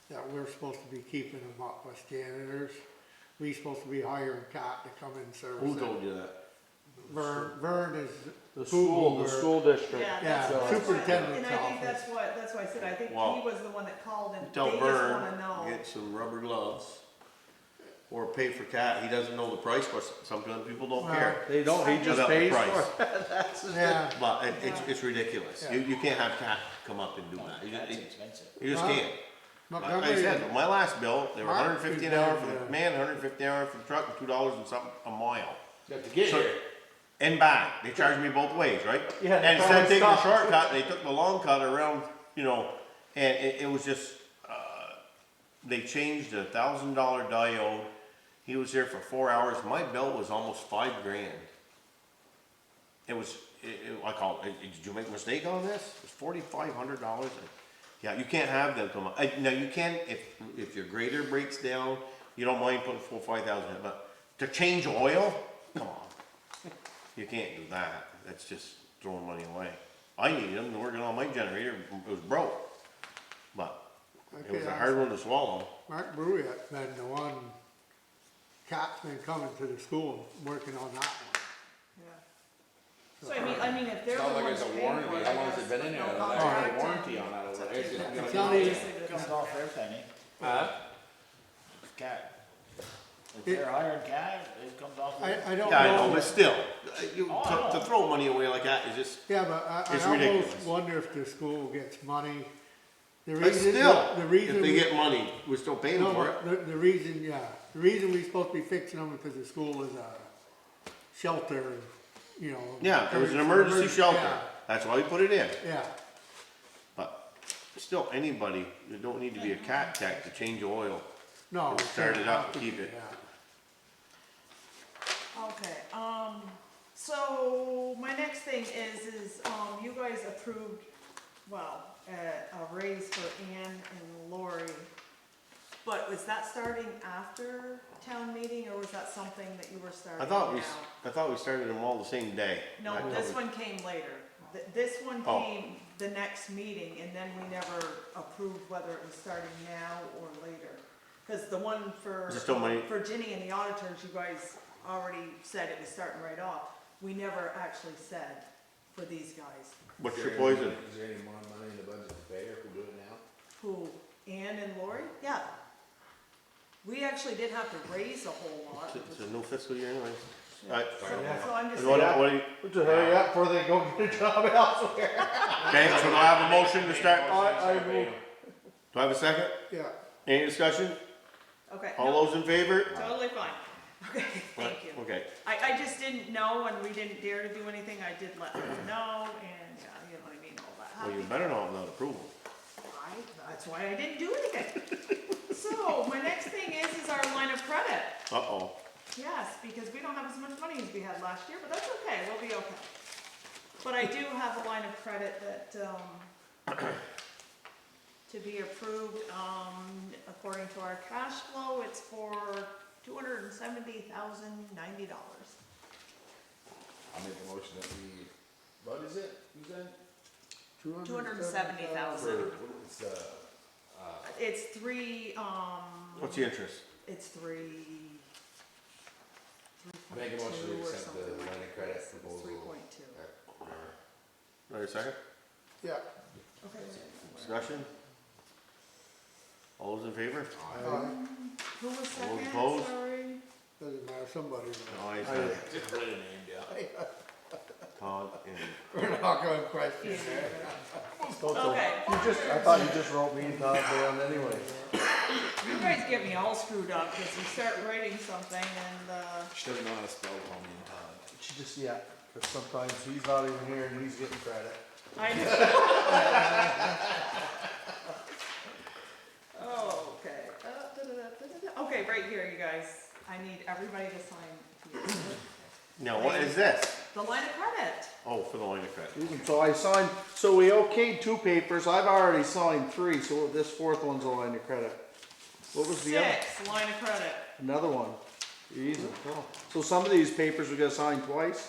S7: that we're supposed to be keeping them up as janitors. We supposed to be hiring Cat to come and service
S1: Who
S7: it.
S1: told you that?
S7: Vern is,
S5: The
S7: Who-
S5: school district.
S4: Yeah,
S7: Yeah,
S4: that's what,
S7: superintendent's
S4: and I think
S7: office.
S4: that's why I said, I think
S1: Well,
S4: he was the one that called and
S1: Tell
S4: they just
S1: Vern,
S4: wanna know.
S1: get some rubber gloves, or pay for Cat, he doesn't know the price, but sometimes people don't
S7: Well,
S1: care
S5: They don't, he just
S1: about the
S5: pays
S1: price.
S5: for it. That's the
S7: yeah,
S1: But it's ridiculous,
S7: Yeah.
S1: you can't have Cat come up and do that,
S3: That's expensive.
S1: you just
S7: Huh?
S1: can't. Like I
S7: Montgomery,
S1: said, my last bill, they were
S7: Mark
S1: $150 an
S7: did
S1: hour
S7: that,
S1: for the
S7: yeah.
S1: man, $150 an hour for the truck, and $2 and something a mile.
S5: You have to get
S1: So-
S5: here.
S1: And back, they charged me both ways, right?
S5: Yeah,
S1: And instead of
S5: they
S1: taking the
S5: stopped.
S1: shortcut, they took the long cut around, you know, and it was just, they changed a $1,000 diode. He was there for 4 hours, my bill was almost $5,000. It was, I called, did you make a mistake on this? It was $4,500. Yeah, you can't have them come up, now you can, if your grader breaks down, you don't mind putting $4,000-5,000 in, but to change oil, come on. You can't do that, that's just throwing money away. I needed them, working on my generator, it was broke. But it was a hard one to swallow.
S7: Mark Bruyette's been the one, Cat's been coming to the school and working on that one.
S4: Yeah. So I mean, if they're
S6: It's
S4: the
S6: not like
S4: ones
S6: there's a
S4: paying
S6: warranty,
S4: for it,
S6: how
S4: I
S6: long has
S4: guess,
S6: it been in
S4: no
S6: there? There's
S4: contract,
S6: a warranty
S4: and
S6: on that
S4: it's
S6: over
S4: up
S6: there.
S4: to
S6: It's
S4: them.
S6: gonna
S7: It's
S6: be-
S7: not even-
S4: Just leave it
S3: It
S4: at
S3: comes
S4: that.
S3: off their penny. Cat. If
S7: It-
S3: they're hiring Cat, it comes off. their-
S7: I don't
S1: Yeah, I know,
S7: know,
S1: but still,
S3: Oh, I know.
S1: to throw money away like that is just,
S7: yeah, but I
S1: It's
S7: almost
S1: ridiculous.
S7: wonder if the school gets money. The
S1: but
S7: reason,
S1: still,
S7: the
S1: if
S7: reason
S1: they
S7: we-
S1: get money, we're still paying
S7: No,
S1: for it.
S7: but the reason, yeah, the reason we're supposed to be fixing them is because the school is a shelter, you know.
S1: Yeah, it was an
S7: for
S1: emergency
S7: emerg-
S1: shelter, that's why we put it in.
S7: Yeah,
S1: But still, anybody, you don't need to be a cat tech to change oil.
S7: no.
S1: Just start it up and keep it.
S7: Yeah.
S4: Okay, so my next thing is, you guys approved, well, a raise for Ann and Lori. But was that starting after town meeting, or was that something that you were starting
S1: I
S4: now?
S1: thought we started them all the same day.
S4: No,
S1: I thought
S4: this
S1: we-
S4: one came later. This one
S1: Oh.
S4: came the next meeting, and then we never approved whether it was starting now or later. Cause the one for,
S1: Is it still money?
S4: for Ginny and the auditors, you guys already said it was starting right off. We never actually said for these guys.
S1: What's
S6: Is
S1: your
S6: there any-
S1: poison?
S6: Is there any more money in the budget to pay her if we do it now?
S4: Who, Ann and Lori? Yeah. We actually did have to raise a whole lot.
S1: It's a new fiscal year anyways.
S4: Yeah.
S1: Alright.
S4: So I'm just
S1: What,
S4: saying,
S1: what do you,
S5: But to hurry up before they go get a job elsewhere.
S1: okay, so do I have a motion to start?
S5: I move.
S1: Do I have a second?
S7: Yeah,
S1: Any discussion?
S4: okay,
S1: All
S4: no,
S1: those in favor?
S4: totally fine. Okay, thank you.
S1: Okay,
S4: I just didn't know, and we didn't dare to do anything, I did let them know, and, yeah, you know what I mean, all that.
S1: well, you better not without approval.
S4: That's why I didn't do anything. So, my next thing is our line of credit.
S1: Uh-oh.
S4: Yes, because we don't have as much money as we had last year, but that's okay, we'll be okay. But I do have a line of credit that, to be approved, according to our cash flow, it's for $270,090.
S6: I'll make a motion that we, what is it, you said?
S4: 270,000.
S6: It's,
S4: It's three,
S1: What's the interest?
S4: it's three.
S6: Make a motion to
S4: 3.2 or
S6: accept the
S4: something
S6: line of credit proposal.
S4: 3.2.
S1: Wait a second.
S2: Yeah.
S4: Okay.
S1: Discussion? All those in favor?
S4: Who was second?
S1: opposed?
S4: Sorry.
S7: Doesn't matter, somebody will.
S1: No, I said
S3: Just write a name down.
S1: Todd and,
S7: We're not gonna question that.
S4: Okay.
S5: You just, I thought you just wrote me and Todd down anyway.
S4: You guys get me all screwed up because you start writing something and,
S6: She doesn't know how to spell Tommy and Todd.
S5: She just, yeah, cause sometimes he's not even here and he's getting credit.
S4: I know. Oh, okay. Okay, right here, you guys. I need everybody to sign here.
S1: now what is this?
S4: The line of credit.
S1: Oh, for the line of credit.
S5: So I signed, so we okayed 2 papers, I've already signed 3, so this 4th one's a line of credit. What was the other?
S4: 6, line of credit.
S5: Another one. Easy. Oh. So some of these papers we gotta sign twice?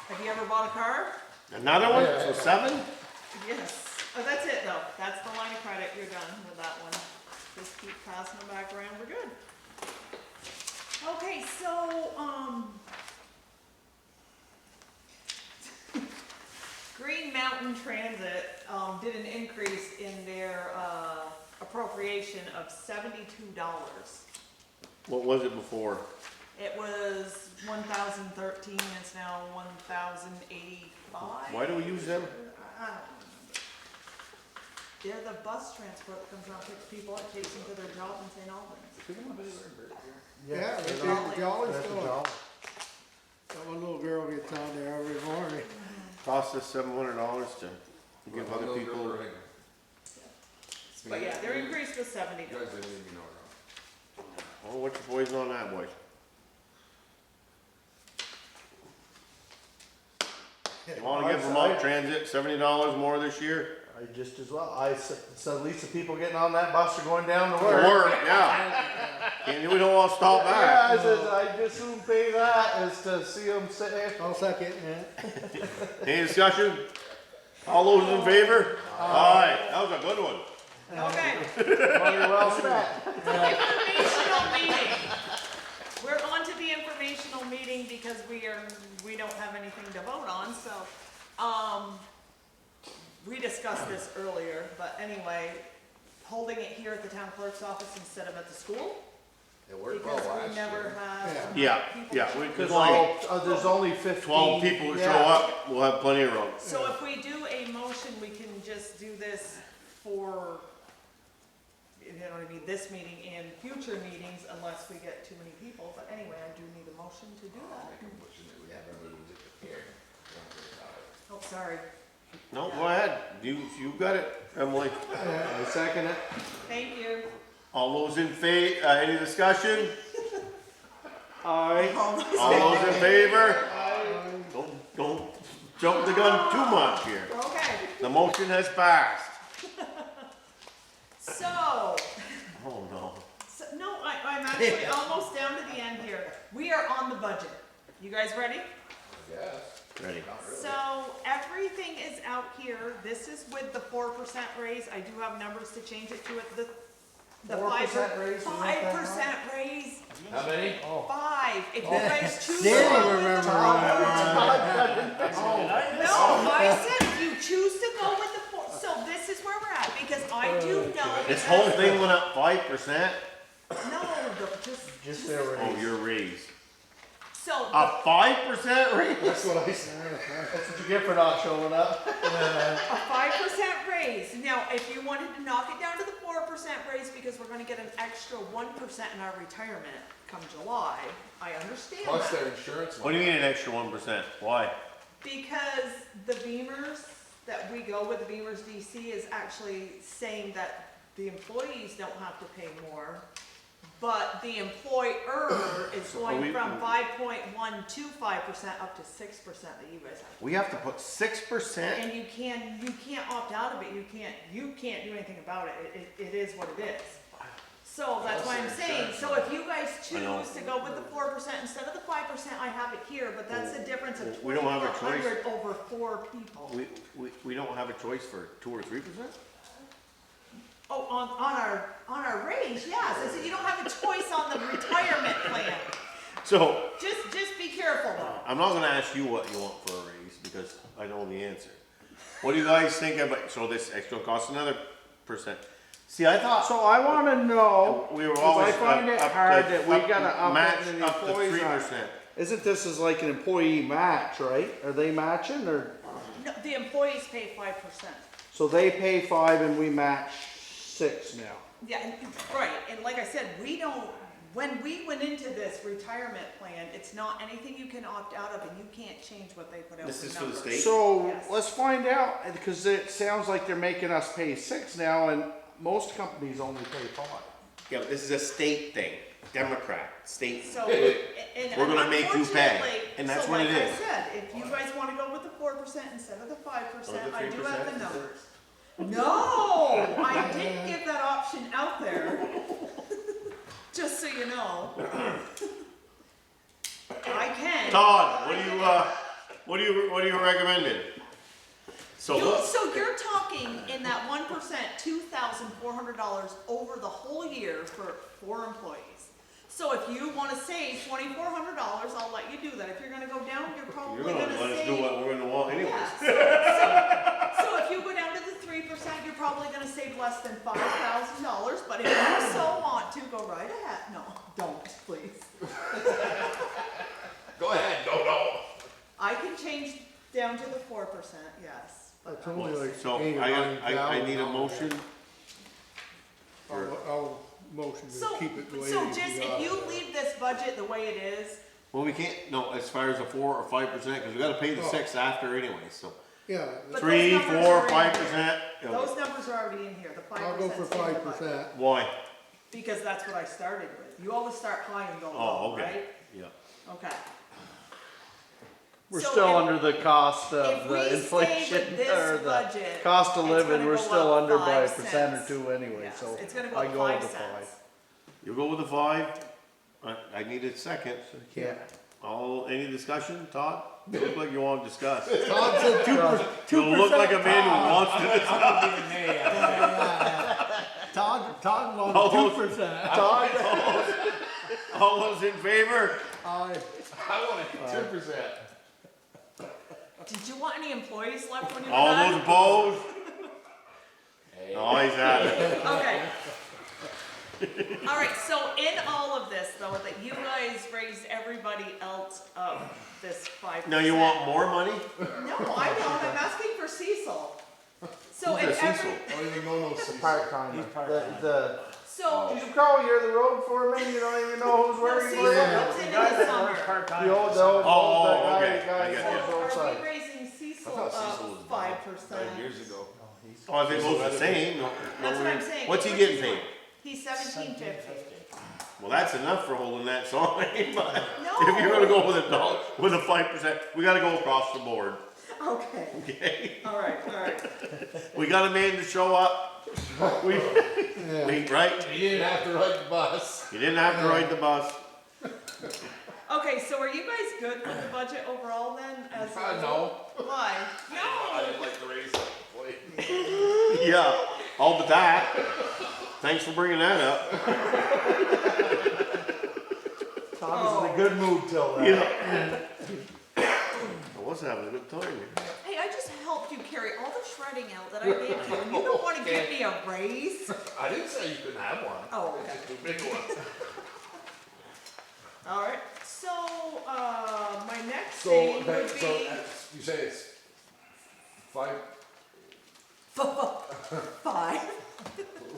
S4: Have you ever bought a car?
S1: Another one? So 7?
S4: Yes. Oh, that's it though. That's the line of credit. You're done with that one. Just keep passing them back around. We're good. Okay, so, Green Mountain Transit, did an increase in their, appropriation of $72.
S1: What was it before?
S4: It was 1,013, it's now 1,085.
S1: Why do we use them?
S4: I don't remember. They're the bus transport that comes around, picks people up, takes them to their job in St. Albans.
S7: Yeah,
S5: they're
S7: it's
S5: not-
S7: a jolly
S5: that's a
S7: store.
S5: jolly.
S7: That one little girl gets on there every morning.
S1: Cost us $700 to give other people.
S4: But yeah, their increase was $70.
S6: You guys didn't leave me no wrong.
S1: Oh, what's your poison on that, boy? You wanna give Vermont Transit $70 more this year?
S5: I just as well, I said, at least the people getting on that bus are going down to
S1: For
S5: work.
S1: work, yeah. And we don't wanna stop
S5: Yeah,
S1: back.
S5: I said, I just soon pay that as to see them sit there.
S7: I'll second that.
S1: Any discussion? All those in favor? Aye, that was a good one.
S4: Okay,
S5: Money well spent.
S4: informational meeting. We're on to the informational meeting because we don't have anything to vote on, so, we discussed this earlier, but anyway, holding it here at the town clerk's office instead of at the school,
S6: It worked well
S4: because
S6: last
S4: we never
S6: year.
S4: have enough
S1: Yeah,
S4: people.
S1: yeah,
S5: Cause
S1: there's
S5: there's only 15.
S1: 12 people that show
S5: yeah.
S1: up, we'll have plenty of room.
S4: So if we do a motion, we can just do this for, you know what I mean, this meeting and future meetings unless we get too many people, but anyway, I do need a motion to do
S6: I'll
S4: that.
S6: make a motion that we have our meetings here. Don't worry about it.
S4: Oh, sorry.
S1: No, go ahead, you got it, Emily.
S5: I second it.
S4: Thank you.
S1: All those in any discussion?
S5: Aye.
S1: All those in favor? Don't jump the gun too much here.
S4: Okay,
S1: The motion has passed.
S4: so,
S1: Oh, no.
S4: no, I'm actually almost down to the end here. We are on the budget. You guys ready?
S6: I guess.
S1: Ready.
S6: Not really.
S4: So everything is out here. This is with the 4% raise. I do have numbers to change it to it. The
S5: 4% raise, we want that
S4: 5% raise.
S6: How many?
S5: Oh.
S4: 5. If you guys choose to
S7: Danny
S4: go with
S7: remember
S4: the No, I said if you choose to go with the 4. So this is where we're at because I do know.
S1: This whole thing went up 5%?
S4: No,
S5: Just their
S1: Oh,
S5: raise.
S1: your raise.
S4: So
S1: A 5% raise?
S5: That's what I said. That's what you get for not showing up.
S4: a 5% raise. Now, if you wanted to knock it down to the 4% raise because we're gonna get an extra 1% in our retirement come July, I understand
S6: Plus
S4: that.
S6: their insurance.
S1: What do you mean an extra 1%? Why?
S4: Because the Beamers, that we go with, the Beamers DC is actually saying that the employees don't have to pay more, but the employer is going from 5.125% up to 6% that you guys have.
S1: We have to put 6%?
S4: And you can't opt out of it, you can't do anything about it, it is what it is. So that's why I'm saying, so if you guys
S1: I know.
S4: choose to go with the 4% instead of the 5%, I have it here, but that's a difference of
S1: We don't have a choice.
S4: 2,400 over 4 people.
S1: We don't have a choice for 2 or 3%?
S4: Oh, on our raise, yes, I said you don't have a choice on the retirement plan.
S1: So,
S4: Just be careful though.
S1: I'm not gonna ask you what you want for a raise, because I know the answer. What do you guys think about, so this extra costs another %? See, I thought.
S5: So I wanna know,
S1: We were
S5: 'cause
S1: always
S5: I find it
S1: up
S5: hard
S1: to-
S5: that we gotta up
S1: match
S5: it and the
S1: up to
S5: employees
S1: 3%.
S5: aren't. Isn't this as like an employee match, right? Are they matching or,
S4: No, the employees pay 5%.
S5: so they pay 5 and we match 6 now?
S4: Yeah, right, and like I said, when we went into this retirement plan, it's not anything you can opt out of and you can't change what they put out.
S1: This is
S4: for
S1: for the
S4: numbers.
S1: state?
S5: So
S4: Yes.
S5: let's find out, because it sounds like they're making us pay 6 now and most companies only pay 5.
S1: Yeah, but this is a state thing, Democrat, state.
S4: So, and
S1: We're gonna make you pay,
S4: unfortunately,
S1: and that's
S4: so
S1: what
S4: like
S1: it
S4: I
S1: is.
S4: said, if you guys wanna go with the 4% instead of the 5%,
S1: Or the
S4: I do have
S1: 3%?
S4: the numbers. No, I didn't give that option out there, just so you know. I can.
S1: Todd, what are you recommending? So what?
S4: So you're talking in that 1%, $2,400 over the whole year for 4 employees. So if you wanna save $2,400, I'll let you do that. If you're gonna go down, you're probably
S1: You're gonna
S4: gonna
S1: let us do
S4: save.
S1: what we're gonna want anyways.
S4: Yeah, so if you go down to the 3%, you're probably gonna save less than $5,000, but if you so want to, go right ahead. No, don't, please.
S6: Go ahead, no.
S4: I can change down to the 4%, yes.
S7: It's only like
S1: So
S7: 8 or
S1: I need a
S7: $9,000.
S1: motion.
S7: I'll motion
S4: So,
S7: to keep it the way it
S4: so
S7: is.
S4: just, if you leave this budget the way it is,
S1: Well, we can't, no, as far as a 4 or 5%, cause we gotta pay the
S7: Oh.
S1: 6 after anyway, so.
S7: Yeah,
S4: But
S1: 3,
S4: those numbers
S1: 4,
S4: are in
S1: 5%.
S4: those numbers are already in here, the 5%.
S7: I'll go for 5%.
S1: Why?
S4: Because that's what I started with. You always start high and go
S1: Oh,
S4: low,
S1: okay.
S4: right?
S1: Yeah.
S4: Okay.
S5: We're
S4: So
S5: still
S4: if-
S5: under the cost
S4: if
S5: of
S4: we
S5: the
S4: stay
S5: inflation
S4: with this
S5: or the
S4: budget,
S5: cost of
S4: it's
S5: living,
S4: gonna
S5: we're
S4: go
S5: still
S4: up
S5: under by
S4: 5
S5: 1% or
S4: cents.
S5: 2 anyway,
S4: Yes,
S5: so
S4: it's gonna go
S5: I
S4: up
S5: go with
S4: 5
S5: the
S4: cents.
S1: You go with the 5. I need a second.
S5: Yeah.
S1: Any discussion, Todd? You look like you want to discuss.
S7: Todd said 2%.
S1: You look like a man who wants to discuss.
S7: Todd
S1: All
S7: wants
S1: those-
S7: 2%.
S1: All those in favor?
S6: I want 2%.
S4: Did you want any employees left when you were
S1: All
S4: done?
S1: those opposed? No, he's at it.
S4: Okay. All right, so in all of this though, that you guys raised everybody else up this 5%.
S1: Now you want more money?
S4: No, I don't, I'm asking for Cecil. So
S1: Who's
S4: if
S1: the
S4: every,
S1: Cecil?
S6: Don't even go no
S5: Part-timer.
S4: so,
S5: Did you call, you're the road foreman, you don't even know who's
S4: no,
S5: where
S4: Cecil
S5: you
S4: comes
S5: live?
S4: in the summer.
S5: The old, that
S1: Oh,
S5: guy,
S1: okay.
S5: the guy
S1: I
S5: who
S1: get
S5: lives
S1: you.
S4: So
S5: outside.
S4: are we raising Cecil
S6: I thought Cecil
S4: up
S6: was
S4: 5%?
S6: years ago.
S1: Oh, if it goes the same.
S4: That's what I'm saying.
S1: What's he
S4: Which
S1: getting
S4: is
S1: paid?
S4: what? He's $17.50.
S1: Well, that's enough for holding that sign, but
S4: No.
S1: if you're gonna go with a dollar, with a 5%, we gotta go across the board,
S4: Okay,
S1: okay?
S4: all right.
S1: We got a man to show up. We, right?
S6: You didn't have to ride the bus.
S1: You didn't have to ride the bus.
S4: Okay, so are you guys good with the budget overall then? As a-
S6: No.
S4: Why?
S6: I
S4: No.
S6: didn't like the raise up the plate.
S1: Yeah, all but that. Thanks for bringing that up.
S5: Tom is in a good mood till then.
S1: Yeah. I was having a good time here.
S4: Hey, I just helped you carry all the shredding out that I gave you, and you don't want to give me a raise?
S6: I didn't say you couldn't have one.
S4: Oh, okay.
S6: Just a big one.
S4: All right. So, my next
S6: So,
S4: thing
S6: okay,
S4: would
S6: so
S4: be
S6: you say it's 5,
S4: 5.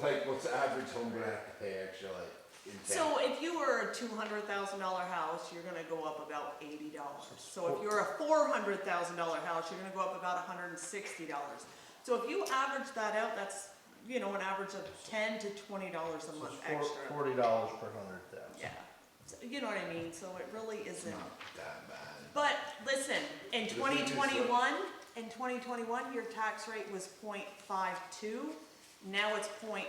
S6: like what's the average home gonna have to pay extra, like in town?
S4: So if you were a $200,000 house, you're gonna go up about $80. So if you're a $400,000 house, you're gonna go up about $160. So if you average that out, that's, you know, an average of $10 to $20 a month extra.
S5: $40 per 100,000.
S4: Yeah, so, you know what I mean, so it really isn't.
S6: Not that bad.
S4: But listen, in
S6: The thing is,
S4: 2021, your tax rate was 0.52. Now it's 0.55.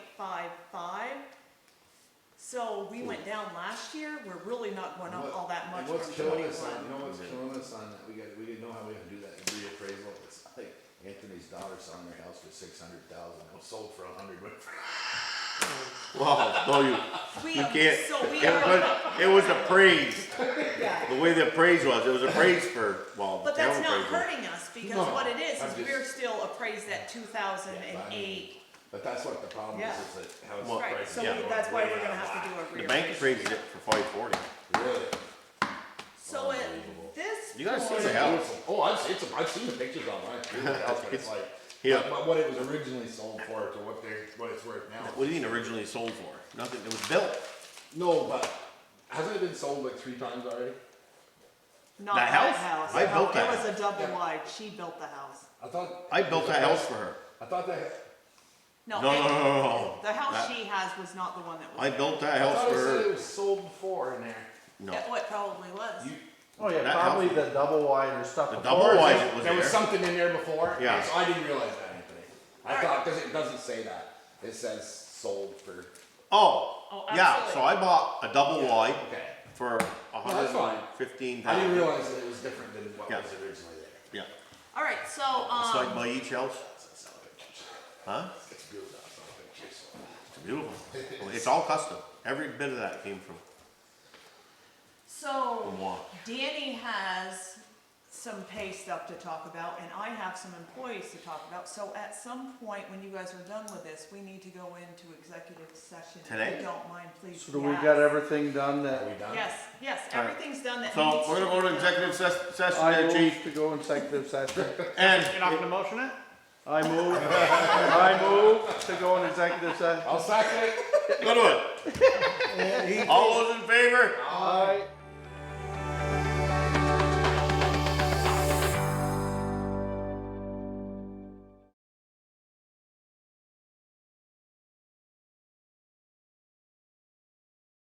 S4: So we went down last year, we're really not going up all that much
S6: And what's
S4: from
S6: killing us on,
S4: 21.
S6: you know what's killing us on that, we know how we can do that reappraisal, it's like Anthony's daughter selling their house for 600,000, it was sold for 100, went for.
S1: Well, no, you
S4: We,
S1: can't,
S4: so we
S1: it
S4: are,
S1: was, it was appraised.
S4: yeah.
S1: The way the appraisal was, it was appraised for, well,
S4: But
S1: town
S4: that's not
S1: appraisal.
S4: hurting us, because
S6: No,
S4: what it is
S6: I'm just-
S4: we're still appraised at 2008.
S6: But that's what the problem
S4: Yeah.
S6: is that house
S1: Well,
S4: Right,
S6: prices
S4: so
S6: are
S1: yeah.
S4: we,
S6: going
S4: that's why
S6: way
S4: we're gonna
S6: out of
S4: have to do
S6: whack.
S4: a
S1: The bank
S4: reappraisal.
S1: appraised it for 540.
S6: Really?
S4: So at
S6: Unbelievable.
S4: this
S1: You guys see
S4: point-
S1: the house?
S6: Oh, I've seen the pictures online, it's beautiful house, but it's like,
S1: Yeah.
S6: but what it was originally sold for to what it's worth now.
S1: What do you mean originally sold for? Nothing, it was built.
S6: No, but hasn't it been sold like 3 times already?
S4: Not
S1: That
S4: that
S1: house?
S4: house.
S1: I
S4: No,
S1: built that
S4: It was a double
S6: Yeah.
S4: wide, she built the house.
S6: I thought.
S1: I built that house for her.
S6: I thought that,
S1: No, no, no, no, no.
S4: The house
S1: That-
S4: she has was not the one that was.
S1: I built that
S6: I
S1: house
S6: thought
S1: for
S6: it said it
S1: her.
S6: was sold before in there.
S1: No,
S4: It probably was.
S6: You,
S5: Oh yeah,
S1: That
S5: probably
S1: house-
S5: the double wide or stuff.
S1: The
S5: before.
S1: double wide it was
S6: there was
S1: there.
S6: something in there before,
S1: Yeah.
S6: so I didn't realize that, Anthony. I
S4: Alright.
S6: thought, cause it doesn't say that, it says sold for.
S1: Oh,
S4: Oh,
S1: yeah,
S4: absolutely.
S1: so I bought a double wide
S6: Okay.
S1: for
S6: that's fine.
S1: 115,000.
S6: I didn't realize that it was different than what
S1: Yeah.
S6: was originally there.
S1: Yeah,
S4: All right, so,
S1: so I buy each house,
S6: That's not pictures.
S1: huh?
S6: It's beautiful, that's not pictures.
S1: It's beautiful. It's all custom. Every bit of that came from
S4: so
S1: moi.
S4: Danny has some pay stuff to talk about, and I have some employees to talk about. So at some point, when you guys are done with this, we need to go into executive session.
S1: Today?
S4: If you don't mind, please.
S5: So do we
S4: Yes.
S5: got everything done
S6: Are
S5: that
S6: we done?
S4: Yes, yes,
S1: Alright.
S4: everything's done that
S1: So
S4: needs
S1: we're gonna go
S4: be
S1: to
S4: done.
S1: executive session
S5: I
S1: there,
S5: move
S1: chief.
S5: to go in executive session?
S1: And
S5: gonna motion it? I move to go in executive session.
S6: I'll second it.
S1: go to it. All those in favor?
S5: Aye.